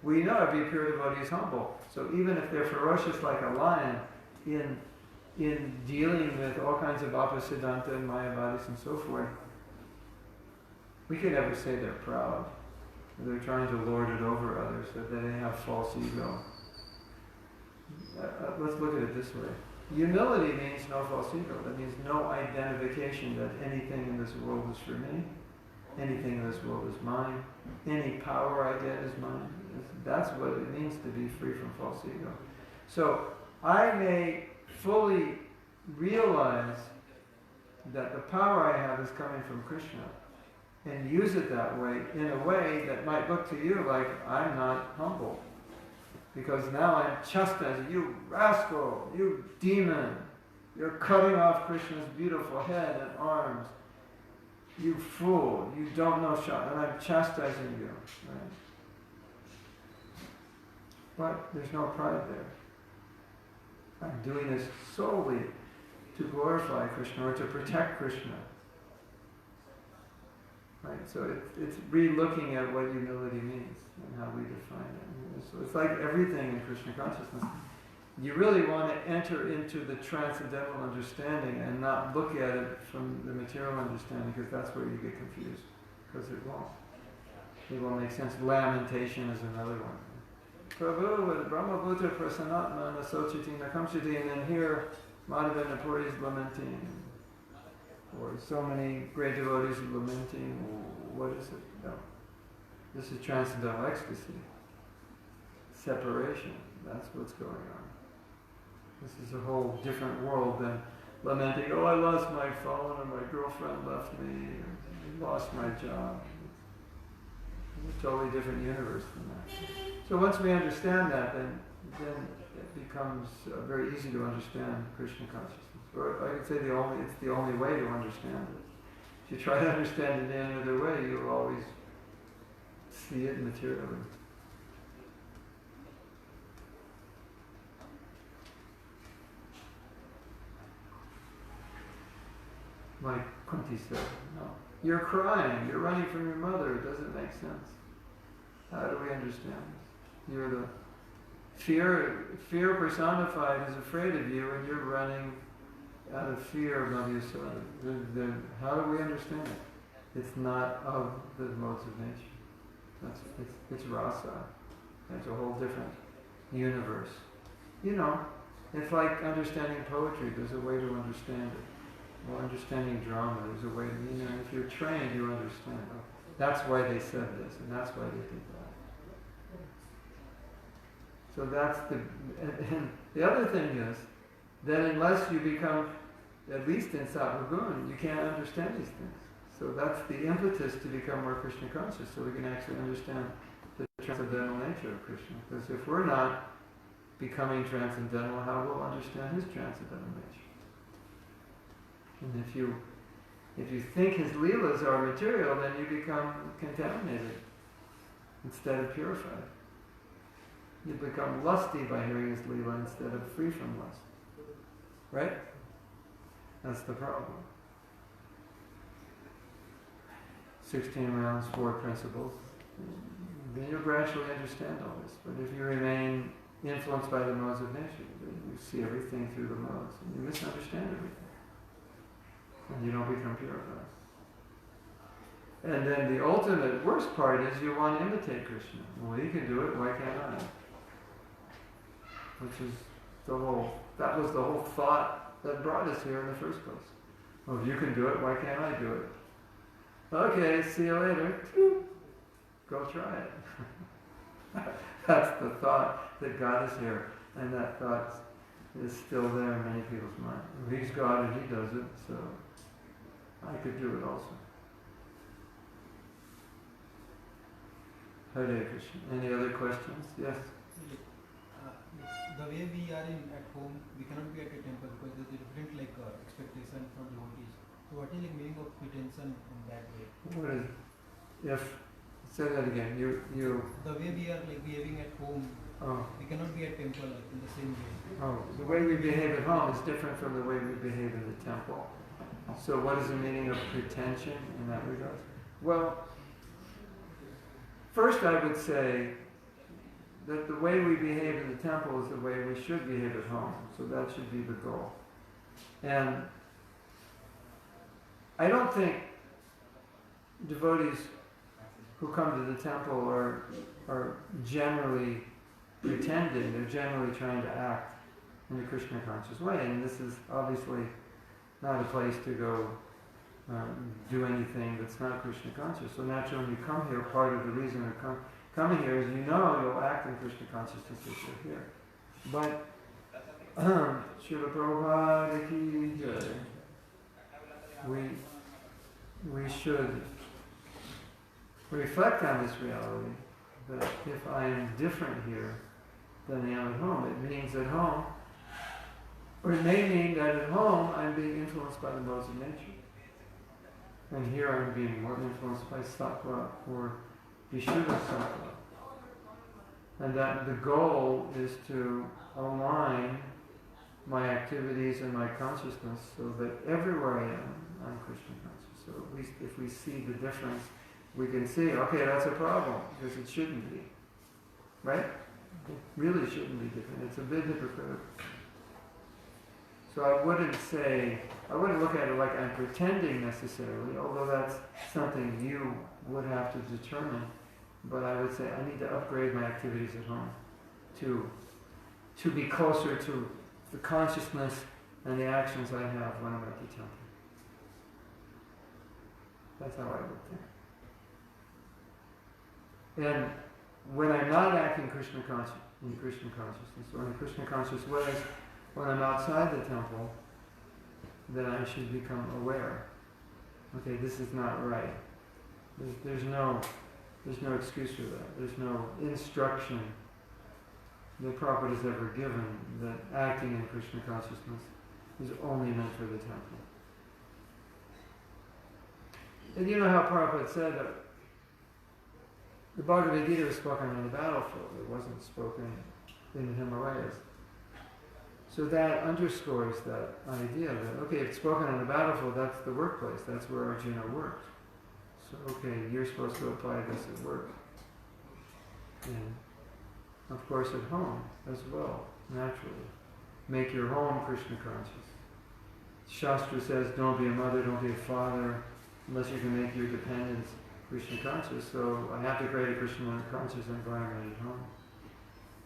We know every pure devotee is humble. So even if they're ferocious like a lion in dealing with all kinds of Apasiddhanta and Mayavadis and so forth, we could never say they're proud. They're trying to lord it over others, that they have false ego. Let's look at it this way. Humility means no false ego. That means no identification that anything in this world is for me, anything in this world is mine, any power I get is mine. That's what it means to be free from false ego. So I may fully realize that the power I have is coming from Krishna and use it that way in a way that might look to you like I'm not humble. Because now I'm chastising you, rascal, you demon. You're cutting off Krishna's beautiful head and arms. You fool, you don't know Shastra, and I'm chastising you. Right? But there's no pride there. I'm doing this solely to glorify Krishna or to protect Krishna. Right? So it's re-looking at what humility means and how we define it. So it's like everything in Krishna consciousness. You really want to enter into the transcendental understanding and not look at it from the material understanding, because that's where you get confused. Because it won't. It won't make sense. Lamentation is another one. Prabhu with Brahmabhuta Prasanatma Nasochiti Nakamchiti, and then here Madhavendra Puri is lamenting. Or so many great devotees are lamenting. What is it? No. This is transcendental ecstasy. Separation. That's what's going on. This is a whole different world than lamenting, oh, I lost my phone, or my girlfriend left me, or I lost my job. It's a totally different universe than that. So once we understand that, then it becomes very easy to understand Krishna consciousness. Or I could say it's the only way to understand it. If you try to understand it in another way, you'll always see it materially. Like Kunti said, no. You're crying, you're running from your mother, it doesn't make sense. How do we understand this? You're the fear personified is afraid of you, and you're running out of fear of Madhyasara. How do we understand it? It's not of the modes of nature. It's rasa. It's a whole different universe. You know, it's like understanding poetry. There's a way to understand it. Well, understanding drama, there's a way to, if you're trained, you understand. Oh, that's why they said this, and that's why they did that. So that's and the other thing is that unless you become, at least in Sattva-gun, you can't understand these things. So that's the impetus to become more Krishna conscious, so we can actually understand the transcendental nature of Krishna. Because if we're not becoming transcendental, how will we understand his transcendental nature? And if you think his leelas are material, then you become contaminated instead of purified. You become lusty by hearing his leela instead of free from lust. Right? That's the problem. 16 rounds, 4 principles, then you'll gradually understand all this. But if you remain influenced by the modes of nature, then you see everything through the modes, and you misunderstand everything. And you don't become purified. And then the ultimate worst part is you want to imitate Krishna. Well, he can do it, why can't I? Which is that was the whole thought that brought us here in the first place. Well, if you can do it, why can't I do it? Okay, see you later. Go try it. That's the thought that got us here. And that thought is still there in many people's minds. Well, he's God and he does it, so I could do it also. Hare Krishna. Any other questions? Yes? The way we are at home, we cannot be at a temple because there's a different expectation from devotees. So what is the meaning of pretension in that way? What is, say that again, you the way we are behaving at home, we cannot be at temple in the same way. The way we behave at home is different from the way we behave in the temple. So what is the meaning of pretension in that regard? Well, first I would say that the way we behave in the temple is the way we should behave at home. So that should be the goal. And I don't think devotees who come to the temple are generally pretending. They're generally trying to act in a Krishna conscious way. And this is obviously not a place to go do anything that's not Krishna conscious. So naturally when you come here, part of the reason of coming here is you'll act in Krishna consciousness if you're here. But Srila Prabhupada ki jai. We should reflect on this reality that if I am different here than I am at home, it means at home, or it may mean that at home I'm being influenced by the modes of nature. And here I'm being more influenced by sattva or Vishuddha sattva. And that the goal is to align my activities and my consciousness so that everywhere I am, I'm Krishna conscious. So at least if we see the difference, we can see, okay, that's a problem, because it shouldn't be. Right? It really shouldn't be different. It's a bit hypocritical. So I wouldn't look at it like I'm pretending necessarily, although that's something you would have to determine. But I would say I need to upgrade my activities at home to be closer to the consciousness and the actions I have when I'm at the temple. That's how I would think. And when I'm not acting in Krishna consciousness, or in Krishna conscious ways, when I'm outside the temple, then I should become aware. Okay, this is not right. There's no excuse for that. There's no instruction that Prabhupada has ever given that acting in Krishna consciousness is only meant for the temple. And you know how Prabhupada said that the Bhagavad Gita was spoken on the battlefield. It wasn't spoken in the Himalayas. So that underscores that idea that, okay, if it's spoken on the battlefield, that's the workplace. That's where Arjuna worked. So, okay, you're supposed to apply this at work. And, of course, at home as well, naturally. Make your home Krishna conscious. Shastra says, don't be a mother, don't be a father, unless you can make your dependents Krishna conscious. So I have to create a Krishna conscious environment at home.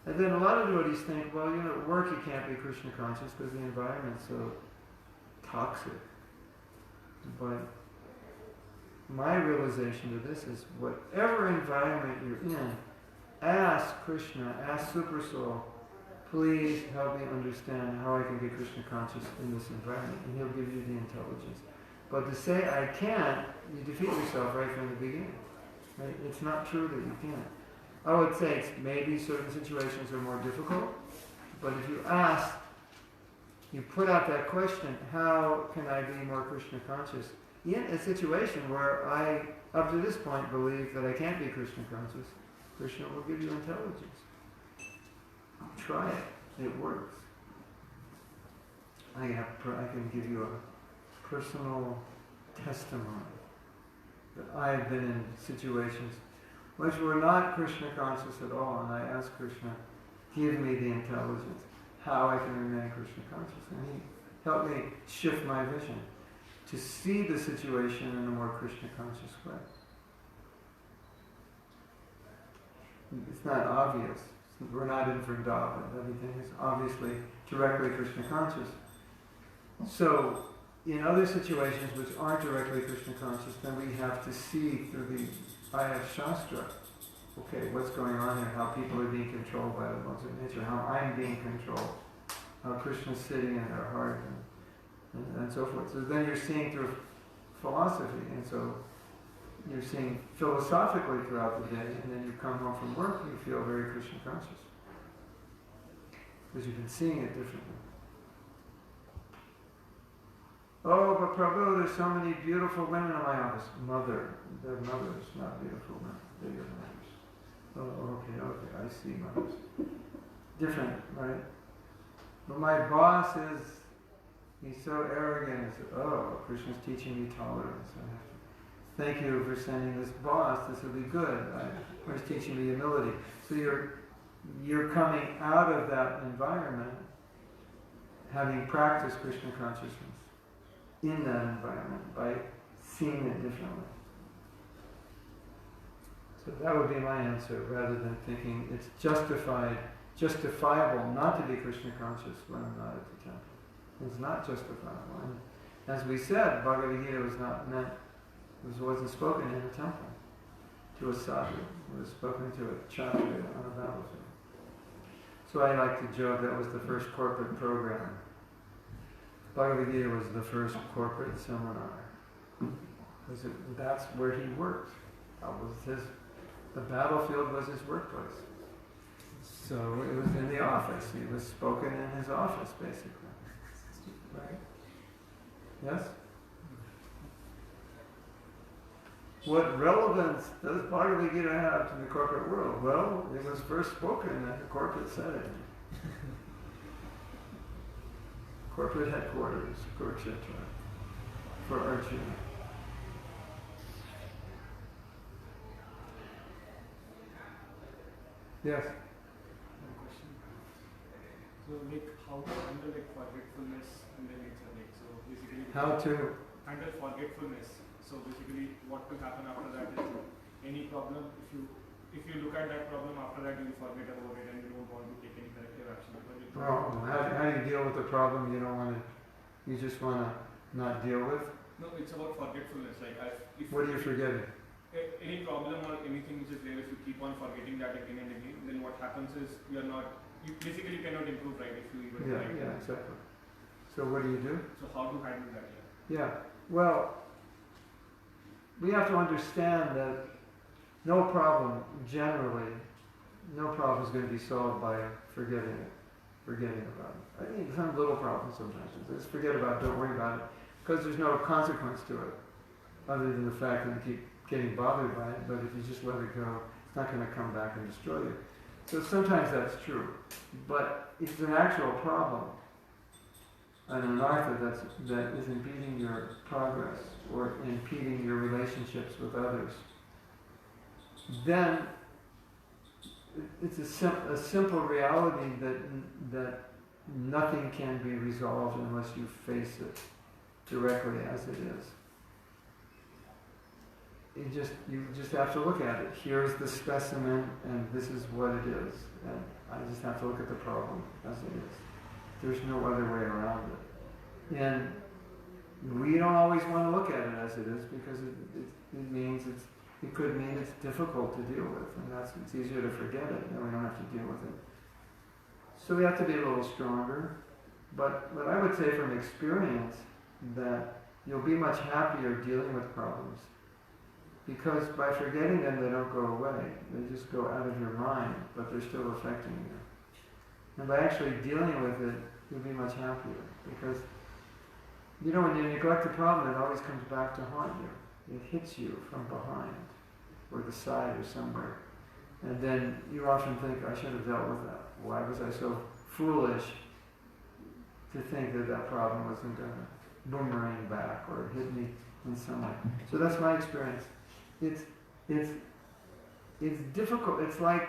And then a lot of devotees think, well, at work you can't be Krishna conscious because the environment's so toxic. But my realization of this is whatever environment you're in, ask Krishna, ask Super Soul, please help me understand how I can be Krishna conscious in this environment, and he'll give you the intelligence. But to say I can't, you defeat yourself right from the beginning. Right? It's not true that you can't. I would say maybe certain situations are more difficult, but if you ask, you put out that question, how can I be more Krishna conscious? In a situation where I, up to this point, believe that I can't be Krishna conscious, Krishna will give you intelligence. Try it. It works. I can give you a personal testimony I've been in situations which were not Krishna conscious at all, and I asked Krishna, give me the intelligence, how I can remain Krishna conscious. And he helped me shift my vision to see the situation in a more Krishna conscious way. It's not obvious. We're not in Vrindavan. Everything is obviously directly Krishna conscious. So, in other situations which aren't directly Krishna conscious, then we have to see through the eye of Shastra, okay, what's going on here, how people are being controlled by the laws of nature, how I'm being controlled, how Krishna's sitting in their heart, and so forth. So then you're seeing through philosophy, and so you're seeing philosophically throughout the day, and then you come home from work, you feel very Krishna conscious. Because you've been seeing it differently. Oh, but Prabhu, there's so many beautiful women in my office. Mother, they're mothers, not beautiful women. They're your mothers. Oh, okay, I see mothers. Different, right? But my boss he's so arrogant. Oh, Krishna's teaching me tolerance. I have to thank you for sending this boss. This will be good. He's teaching me humility. So you're coming out of that environment having practiced Krishna consciousness in that environment by seeing it differently. So that would be my answer, rather than thinking it's justifiable not to be Krishna conscious when I'm not at the temple. It's not justifiable. And as we said, Bhagavad Gita was not meant, wasn't spoken in a temple to a sadhu. It was spoken to a kshatriya on a battlefield. So I like to joke that was the first corporate program. Bhagavad Gita was the first corporate seminar. That's where he worked. The battlefield was his workplace. So it was in the office. He was spoken in his office, basically. Right? Yes? What relevance does Bhagavad Gita have to the corporate world? Well, it was first spoken in a corporate setting. Corporate headquarters, Kurukshetra, for Arjuna. Yes? One question. So, how to handle forgetfulness in the nature? So, basically, How to handle forgetfulness. So, basically, what will happen after that is any problem. If you look at that problem after that, you will forget about it and you don't want to take any corrective action. How do you deal with the problem you don't want to? You just want to not deal with? No, it's about forgetfulness. What are you forgetting? Any problem or anything which is there, if you keep on forgetting that again and again, then what happens is you basically cannot improve, right? If you even try. Yeah, exactly. So what do you do? So how to handle that? Yeah. Well, we have to understand that no problem is going to be solved by forgetting about it. I mean, some little problems sometimes. Just forget about it, don't worry about it, because there's no consequence to it, other than the fact that you keep getting bothered by it, but if you just let it go, it's not going to come back and destroy you. So sometimes that's true. But if it's an actual problem, an anartha that is impeding your progress or impeding your relationships with others, then it's a simple reality that nothing can be resolved unless you face it directly as it is. You just have to look at it. Here's the specimen, and this is what it is. And I just have to look at the problem as it is. There's no other way around it. And we don't always want to look at it as it is, because it could mean it's difficult to deal with, and it's easier to forget it, and we don't have to deal with it. So we have to be a little stronger. But I would say from experience that you'll be much happier dealing with problems, because by forgetting them, they don't go away. They just go out of your mind, but they're still affecting you. And by actually dealing with it, you'll be much happier, because when you neglect a problem, it always comes back to haunt you. It hits you from behind, or the side, or somewhere. And then you often think, I should have dealt with that. Why was I so foolish to think that problem wasn't going to boomerang back or hit me in some way? So that's my experience. it's difficult. It's like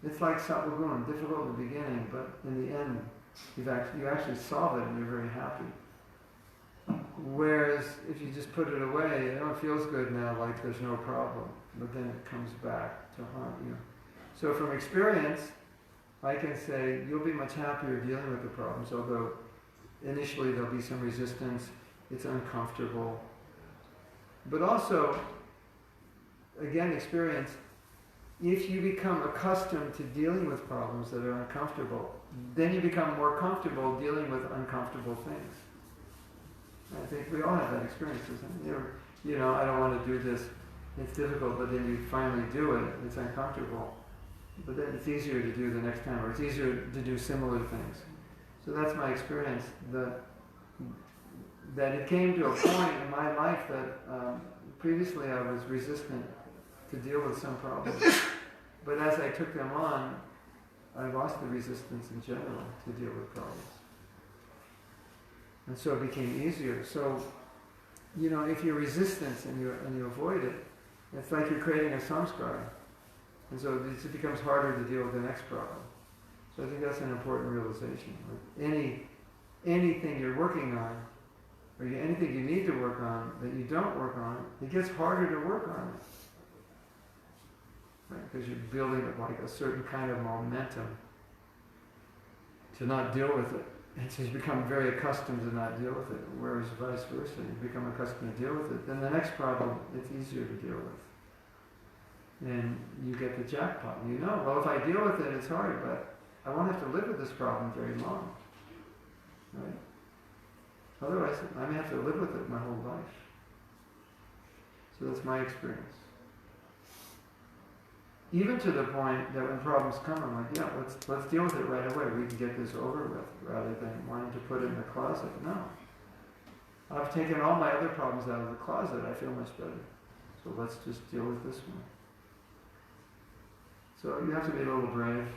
Satvagun, difficult in the beginning, but in the end, you actually solve it and you're very happy. Whereas if you just put it away, it feels good now, like there's no problem, but then it comes back to haunt you. So from experience, I can say you'll be much happier dealing with the problems, although initially there'll be some resistance, it's uncomfortable. But also, again, experience, if you become accustomed to dealing with problems that are uncomfortable, then you become more comfortable dealing with uncomfortable things. I think we all have that experience, isn't it? You know, I don't want to do this, it's difficult, but then you finally do it, it's uncomfortable. But then it's easier to do the next time, or it's easier to do similar things. So that's my experience, that it came to a point in my life that previously I was resistant to deal with some problems. But as I took them on, I lost the resistance in general to deal with problems. And so it became easier. So, you know, if you're resistant and you avoid it, it's like you're creating a samskara. And so it becomes harder to deal with the next problem. So I think that's an important realization. Like anything you're working on, or anything you need to work on that you don't work on, it gets harder to work on it. Right? Because you're building up like a certain kind of momentum to not deal with it. And so you become very accustomed to not deal with it, whereas vice versa, you become accustomed to deal with it. Then the next problem, it's easier to deal with. And you get the jackpot. You know, well, if I deal with it, it's hard, but I won't have to live with this problem very long. Right? Otherwise, I may have to live with it my whole life. So that's my experience. Even to the point that when problems come, I'm like, yeah, let's deal with it right away. We can get this over with, rather than wanting to put it in the closet. No. I've taken all my other problems out of the closet. I feel much better. So let's just deal with this one. So you have to be a little brave.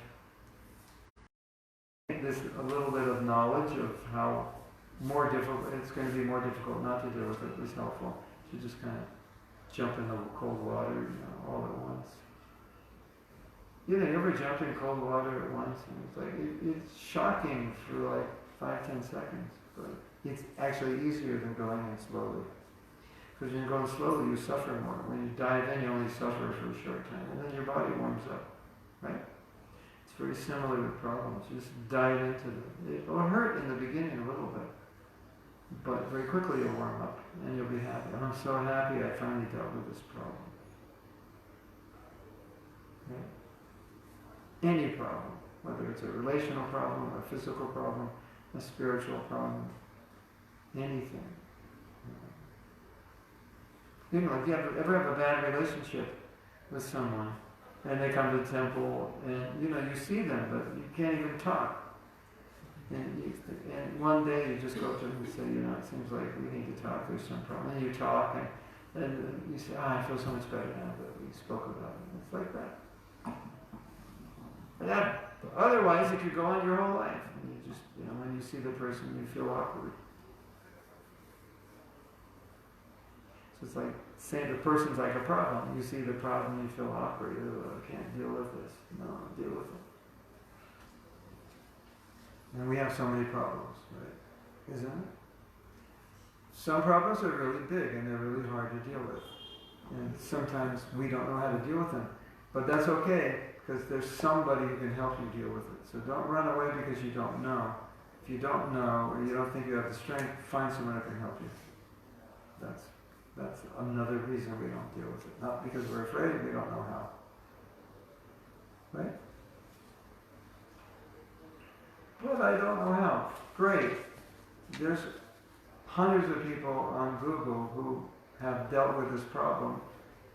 This a little bit of knowledge of how more difficult, it's going to be more difficult not to deal with it is helpful. You just kind of jump in the cold water, all at once. You ever jump in cold water at once? And it's like, it's shocking for like 5-10 seconds, but it's actually easier than going in slowly. Because when you're going slowly, you suffer more. When you dive in, you only suffer for a short time, and then your body warms up, right? It's very similar with problems. You just dive into them. It will hurt in the beginning a little bit, but very quickly you'll warm up, and you'll be happy. And I'm so happy I finally dealt with this problem. Right? Any problem, whether it's a relational problem, a physical problem, a spiritual problem, anything. If you ever have a bad relationship with someone, and they come to the temple, and you see them, but you can't even talk. And one day you just go up to them and say, it seems like we need to talk, there's some problem. And you talk, and you say, I feel so much better now that we spoke about it. It's like that. And otherwise, it could go on your whole life. And you just, when you see the person, you feel awkward. So it's like saying the person's like a problem. You see the problem, you feel awkward. I can't deal with this. No, deal with it. And we have so many problems, right? Isn't it? Some problems are really big and they're really hard to deal with. And sometimes we don't know how to deal with them. But that's okay, because there's somebody who can help you deal with it. So don't run away because you don't know. If you don't know, or you don't think you have the strength, find someone who can help you. That's another reason we don't deal with it. Not because we're afraid, we don't know how. Right? But I don't know how. Great. There's hundreds of people on Google who have dealt with this problem,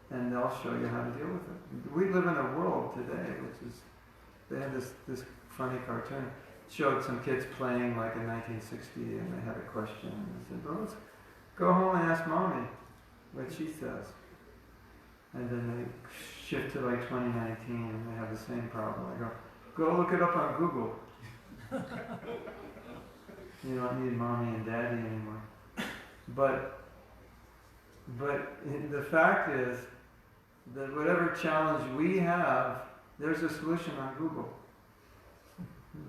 and they'll show you how to deal with it. We live in a world today, which is, they had this funny cartoon. It showed some kids playing like in 1960, and they had a question, and they said, well, let's go home and ask Mommy what she says. And then they shift to like 2019, and they have the same problem. I go look it up on Google. You don't need Mommy and Daddy anymore. But the fact is, that whatever challenge we have, there's a solution on Google.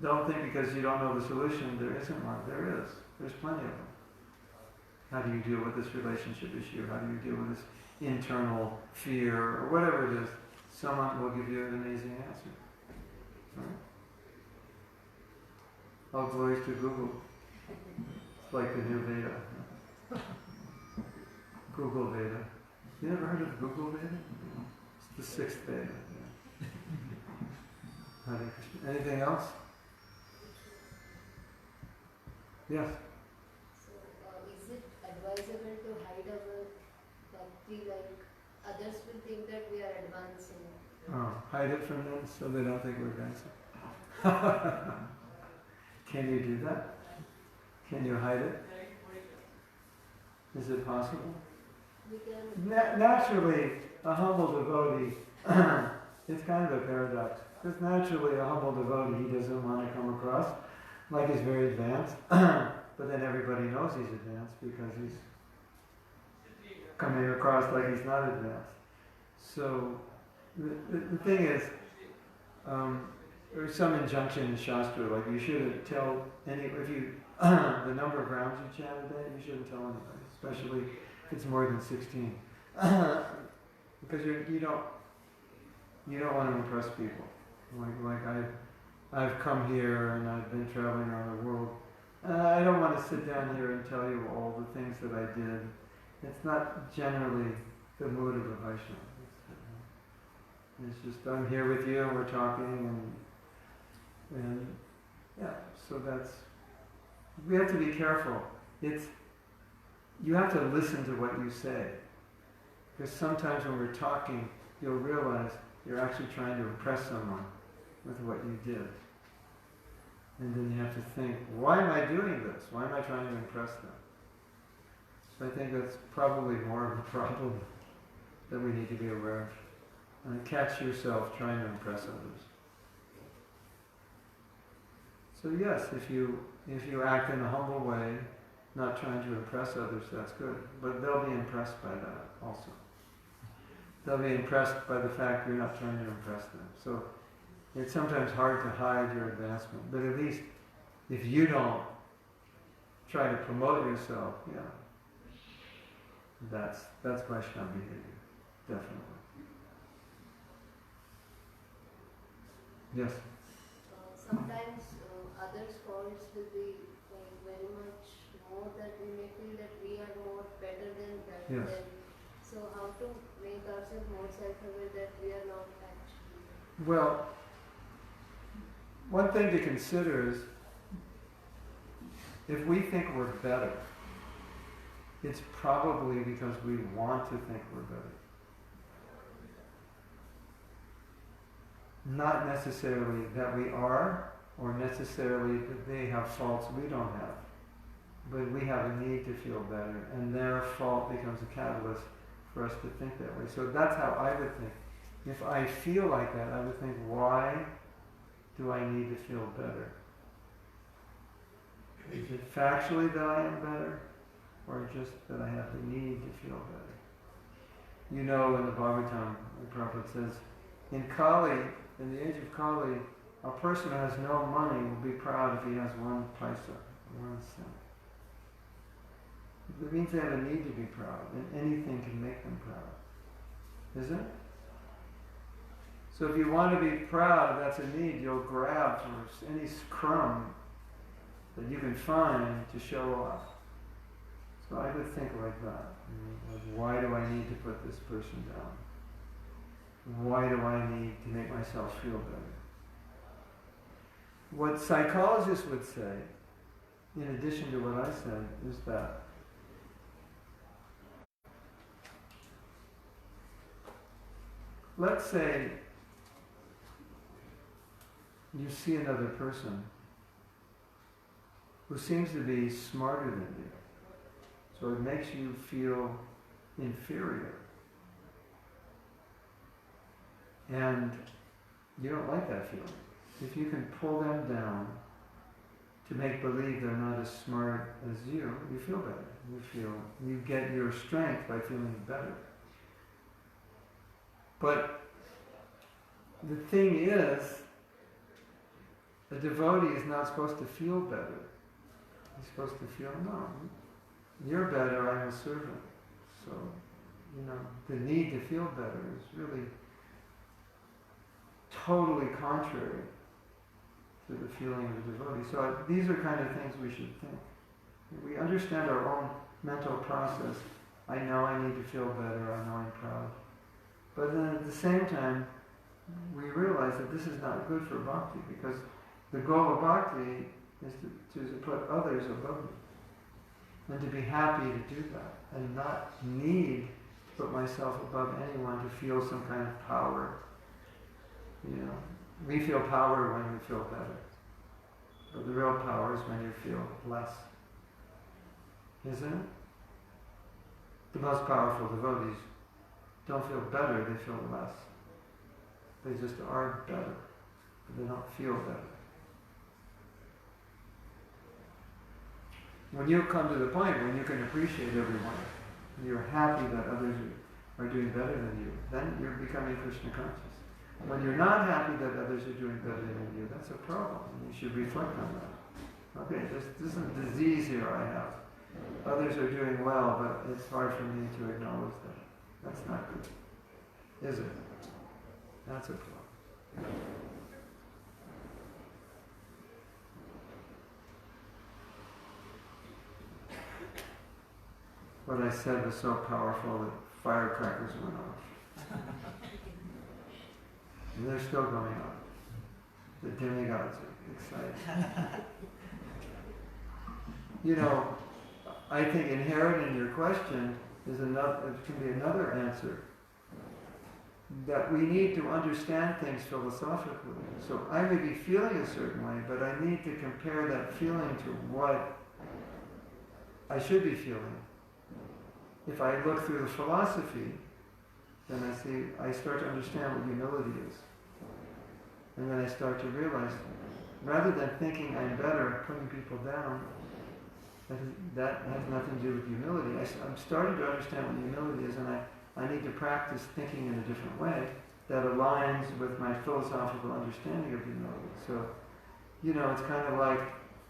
Don't think because you don't know the solution there isn't one. There is. There's plenty of them. How do you deal with this relationship issue? How do you deal with this internal fear or whatever it is? Someone will give you an amazing answer. Right? All glories to Google. It's like the new Veda. Google Veda. You never heard of Google Veda? It's the sixth Veda. Yeah. Hare Krishna. Anything else? Yes. So, is it advisable to hide our bhakti, like others will think that we are advancing? Oh, hide it from them so they don't think we're dancing. Can you do that? Can you hide it? Is it possible? We can. Naturally, a humble devotee, it's kind of a paradox. Because naturally, a humble devotee, he doesn't want to come across like he's very advanced. But then everybody knows he's advanced because he's coming across like he's not advanced. So, the thing is, there's some injunction in Shastra, like you shouldn't tell if you, the number of rounds you chant a day, you shouldn't tell anybody, especially if it's more than 16. Because you don't want to impress people. Like I've come here and I've been traveling around the world. I don't want to sit down here and tell you all the things that I did. It's not generally the mood of a Vaishnava. It's just I'm here with you and we're talking and yeah. So we have to be careful. You have to listen to what you say, because sometimes when we're talking, you'll realize you're actually trying to impress someone with what you did. And then you have to think, why am I doing this? Why am I trying to impress them? So I think that's probably more of a problem that we need to be aware of. And catch yourself trying to impress others. So yes, if you act in a humble way, not trying to impress others, that's good. But they'll be impressed by that also. They'll be impressed by the fact you're not trying to impress them. So it's sometimes hard to hide your advancement, but at least if you don't try to promote yourself, yeah, that's Vaishnava behavior, definitely. Yes. Sometimes others' faults will be like very much more that we may feel that we are more better than that. Yes. So how to make ourselves more self-aware that we are not actually. Well, one thing to consider is if we think we're better, it's probably because we want to think we're better. Not necessarily that we are, or necessarily that they have faults we don't have. But we have a need to feel better, and their fault becomes a catalyst for us to think that way. So that's how I would think. If I feel like that, I would think, why do I need to feel better? Is it factually that I am better, or just that I have the need to feel better? You know, in the Bhagavatam, the Prabhupada says, in Kali, in the age of Kali, a person who has no money will be proud if he has 1 paisa, 1 cent. It means they have a need to be proud, and anything can make them proud. Is it? So if you want to be proud, that's a need, you'll grab for any crumb that you can find to show off. So I would think like that. Like, why do I need to put this person down? Why do I need to make myself feel better? What psychologists would say, in addition to what I said, is that let's say you see another person who seems to be smarter than you. So it makes you feel inferior. And you don't like that feeling. If you can pull them down to make believe they're not as smart as you feel better. You get your strength by feeling better. But the thing is, a devotee is not supposed to feel better. He's supposed to feel, no, you're better, I'm a servant. So, the need to feel better is really totally contrary to the feeling of the devotee. So these are kind of things we should think. We understand our own mental process. I know I need to feel better, I know I'm proud. But then at the same time, we realize that this is not good for bhakti, because the goal of bhakti is to put others above me. And to be happy to do that, and not need to put myself above anyone to feel some kind of power. We feel power when we feel better. But the real power is when you feel less. Isn't it? The most powerful devotees don't feel better, they feel less. They just are better, but they don't feel better. When you come to the point when you can appreciate everyone, and you're happy that others are doing better than you, then you're becoming Krishna conscious. When you're not happy that others are doing better than you, that's a problem, and you should reflect on that. Okay, this is a disease here I have. Others are doing well, but it's hard for me to acknowledge that. That's not good. Is it? That's a problem. What I said was so powerful that firecrackers went off. And they're still going off. The demigods are excited. I think inherent in your question is another. It can be another answer. That we need to understand things philosophically. So I may be feeling a certain way, but I need to compare that feeling to what I should be feeling. If I look through the philosophy, then I start to understand what humility is. And then I start to realize, rather than thinking I'm better, putting people down, that has nothing to do with humility. I'm starting to understand what humility is, and I need to practice thinking in a different way that aligns with my philosophical understanding of humility. So, it's kind of like,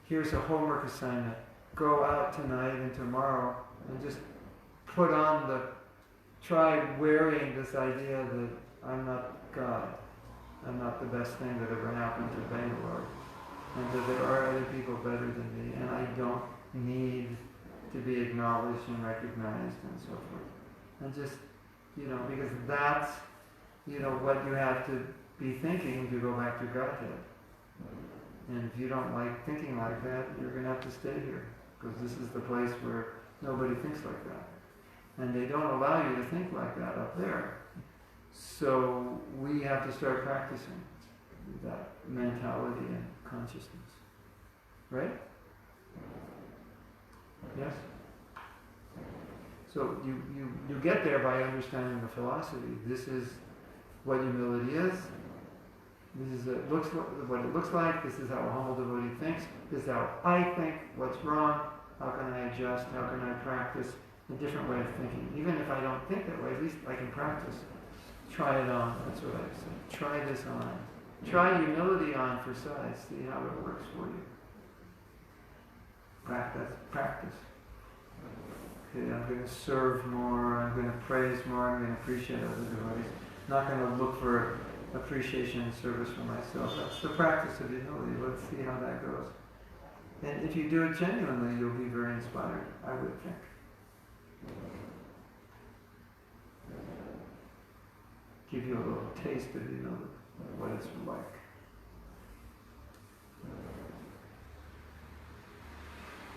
here's a homework assignment. Go out tonight and tomorrow and just try wearing this idea that I'm not God. I'm not the best thing that ever happened to Bangalore. And that there are other people better than me, and I don't need to be acknowledged and recognized and so forth. And just, because that's, what you have to be thinking to go back to Godhead. And if you don't like thinking like that, you're going to have to stay here, because this is the place where nobody thinks like that. And they don't allow you to think like that up there. So we have to start practicing that mentality and consciousness. Right? Yes? So you get there by understanding the philosophy. This is what humility is. This is what it looks like. This is how a humble devotee thinks. This is how I think. What's wrong? How can I adjust? How can I practice a different way of thinking? Even if I don't think that way, at least I can practice. Try it on. That's what I say. Try this on. Try humility on for size. See how it works for you. Practice. Okay, I'm going to serve more. I'm going to praise more. I'm going to appreciate other devotees. I'm not going to look for appreciation and service for myself. That's the practice of humility. Let's see how that goes. And if you do it genuinely, you'll be very inspired, I would think. Give you a little taste of humility, what it's like.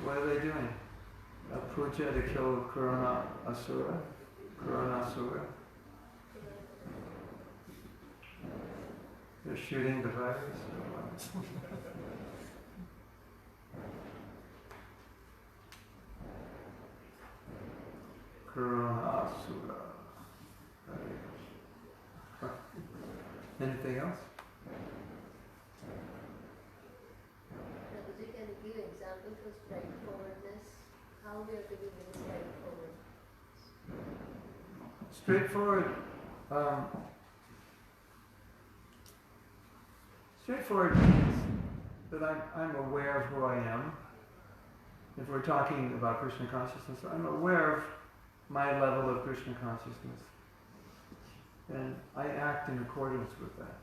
What are they doing? A puja to kill Karuna Asura? They're shooting the virus? Karuna Asura. Anything else? Prabhuji, can you give examples for straightforwardness? How we have to be very straightforward? Straightforward. Straightforward means that I'm aware of who I am. If we're talking about Krishna consciousness, I'm aware of my level of Krishna consciousness. And I act in accordance with that.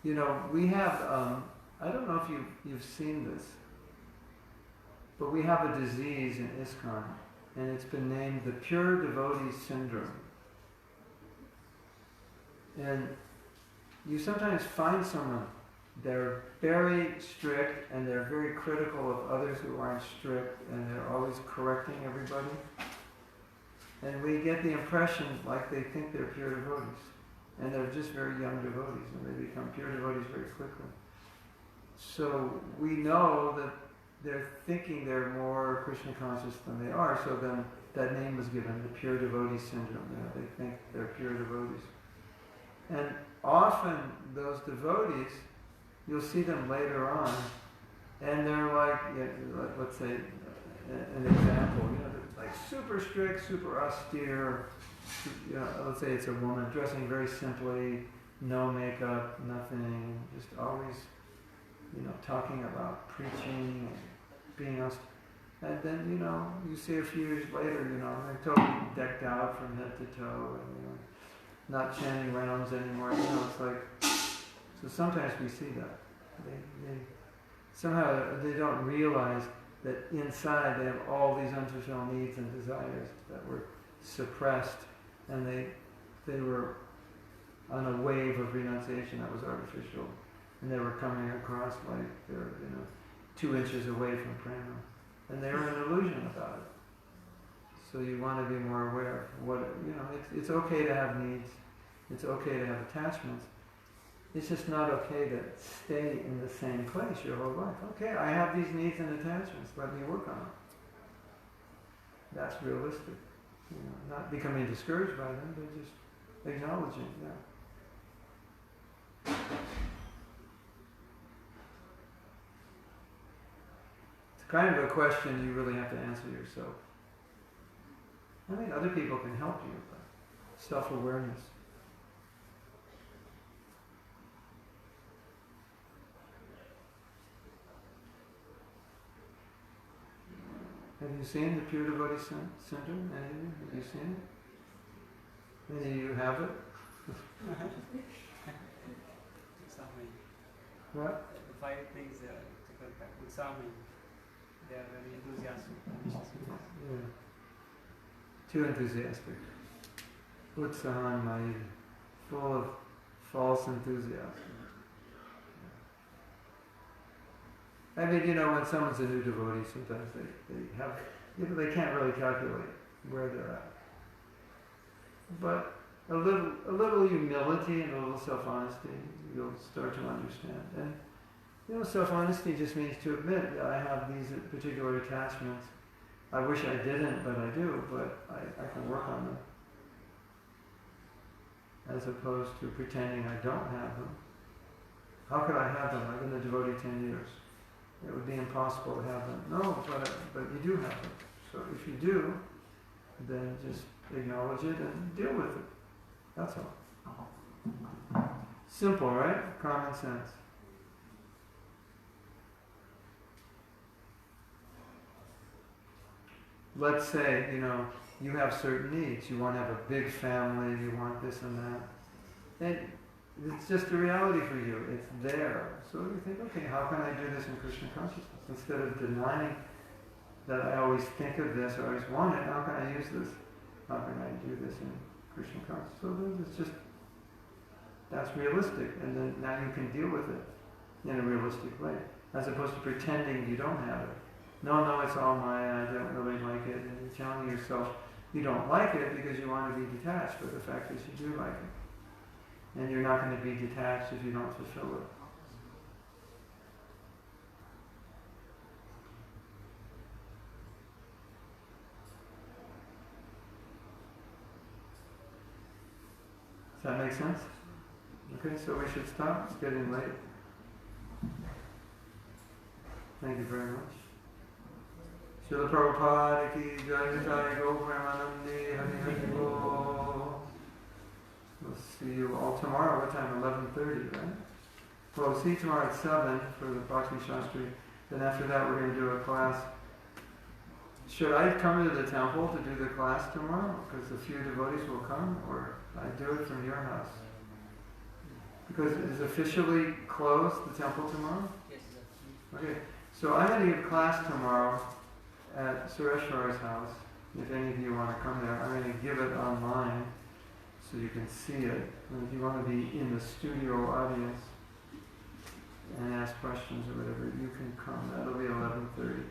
You know, we have, I don't know if you've seen this, but we have a disease in ISKCON, and it's been named the Pure Devotee Syndrome. And you sometimes find someone, they're very strict and they're very critical of others who aren't strict, and they're always correcting everybody. And we get the impression like they think they're pure devotees. And they're just very young devotees, and they become pure devotees very quickly. So we know that they're thinking they're more Krishna conscious than they are, so then that name was given, the Pure Devotee Syndrome. You know, they think they're pure devotees. And often those devotees, you'll see them later on, and they're like, let's say, an example, you know, they're like super strict, super austere. You know, let's say it's a woman dressing very simply, no makeup, nothing, just always, you know, talking about preaching and being austere. And then, you know, you see a few years later, you know, they're totally decked out from head to toe, and, you know, not chanting rounds anymore. You know, it's like, so sometimes we see that. They somehow they don't realize that inside they have all these unfulfilled needs and desires that were suppressed, and they were on a wave of renunciation that was artificial, and they were coming across like they're, you know, 2 inches away from prema, and they were an illusion about it. So you want to be more aware of what, you know, it's okay to have needs, it's okay to have attachments. It's just not okay to stay in the same place your whole life. Okay, I have these needs and attachments, let me work on them. That's realistic. You know, not becoming discouraged by them, but just acknowledging, yeah. It's kind of a question you really have to answer yourself. I mean, other people can help you, but self-awareness. Have you seen the Pure Devotee Syndrome? Any of you? Have you seen it? Any of you have it? What? The 5 things Utsami, they are very enthusiastic. Yeah. Too enthusiastic. Utsahan Maya, full of false enthusiasm. I mean, you know, when someone's a new devotee, sometimes they have, you know, they can't really calculate where they're at. But a little humility and a little self-honesty, you'll start to understand. And, you know, self-honesty just means to admit that I have these particular attachments. I wish I didn't, but I do, but I can work on them. As opposed to pretending I don't have them. How could I have them? I've been a devotee 10 years. It would be impossible to have them. No, but you do have them. So if you do, then just acknowledge it and deal with it. That's all. Simple, right? Common sense. Let's say, you know, you have certain needs. You want to have a big family, you want this and that. And it's just a reality for you. It's there. So you think, okay, how can I do this in Krishna consciousness? Instead of denying that I always think of this or I always want it, how can I use this? How can I do this in Krishna consciousness? So then it's just, that's realistic. And then now you can deal with it in a realistic way. As opposed to pretending you don't have it. No, it's all mine, I don't really like it. And you're telling yourself you don't like it because you want to be detached, but the fact is you do like it. And you're not going to be detached if you don't fulfill it. Does that make sense? Okay, so we should stop. It's getting late. Thank you very much. Srila Prabhupada ki jai, jai Go Premanandi Hari Hari Bo. see you all tomorrow. What time? 11:30, right? Well, we'll see you tomorrow at 7 for the Bhakti Shastri. Then after that, we're going to do a class. Should I come to the temple to do the class tomorrow? Because a few devotees will come, or I do it from your house? Because it's officially closed, the temple tomorrow? Yes, sir. Okay, so I'm going to give class tomorrow at Sureshwara's house. If any of you want to come there, I'm going to give it online so you can see it. And if you want to be in the studio audience and ask questions or whatever, you can come. That'll be 11:30.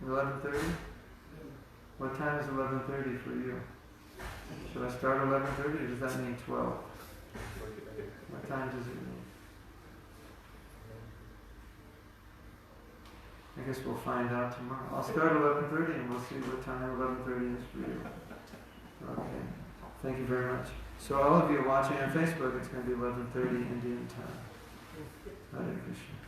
11:30? What time is 11:30 for you? Should I start 11:30 or does that mean 12? What time does it mean? I guess we'll find out tomorrow. I'll start 11:30 and we'll see what time 11:30 is for you. Okay. Thank you very much. So all of you watching on Facebook, it's going to be 11:30 Indian time. Hare Krishna.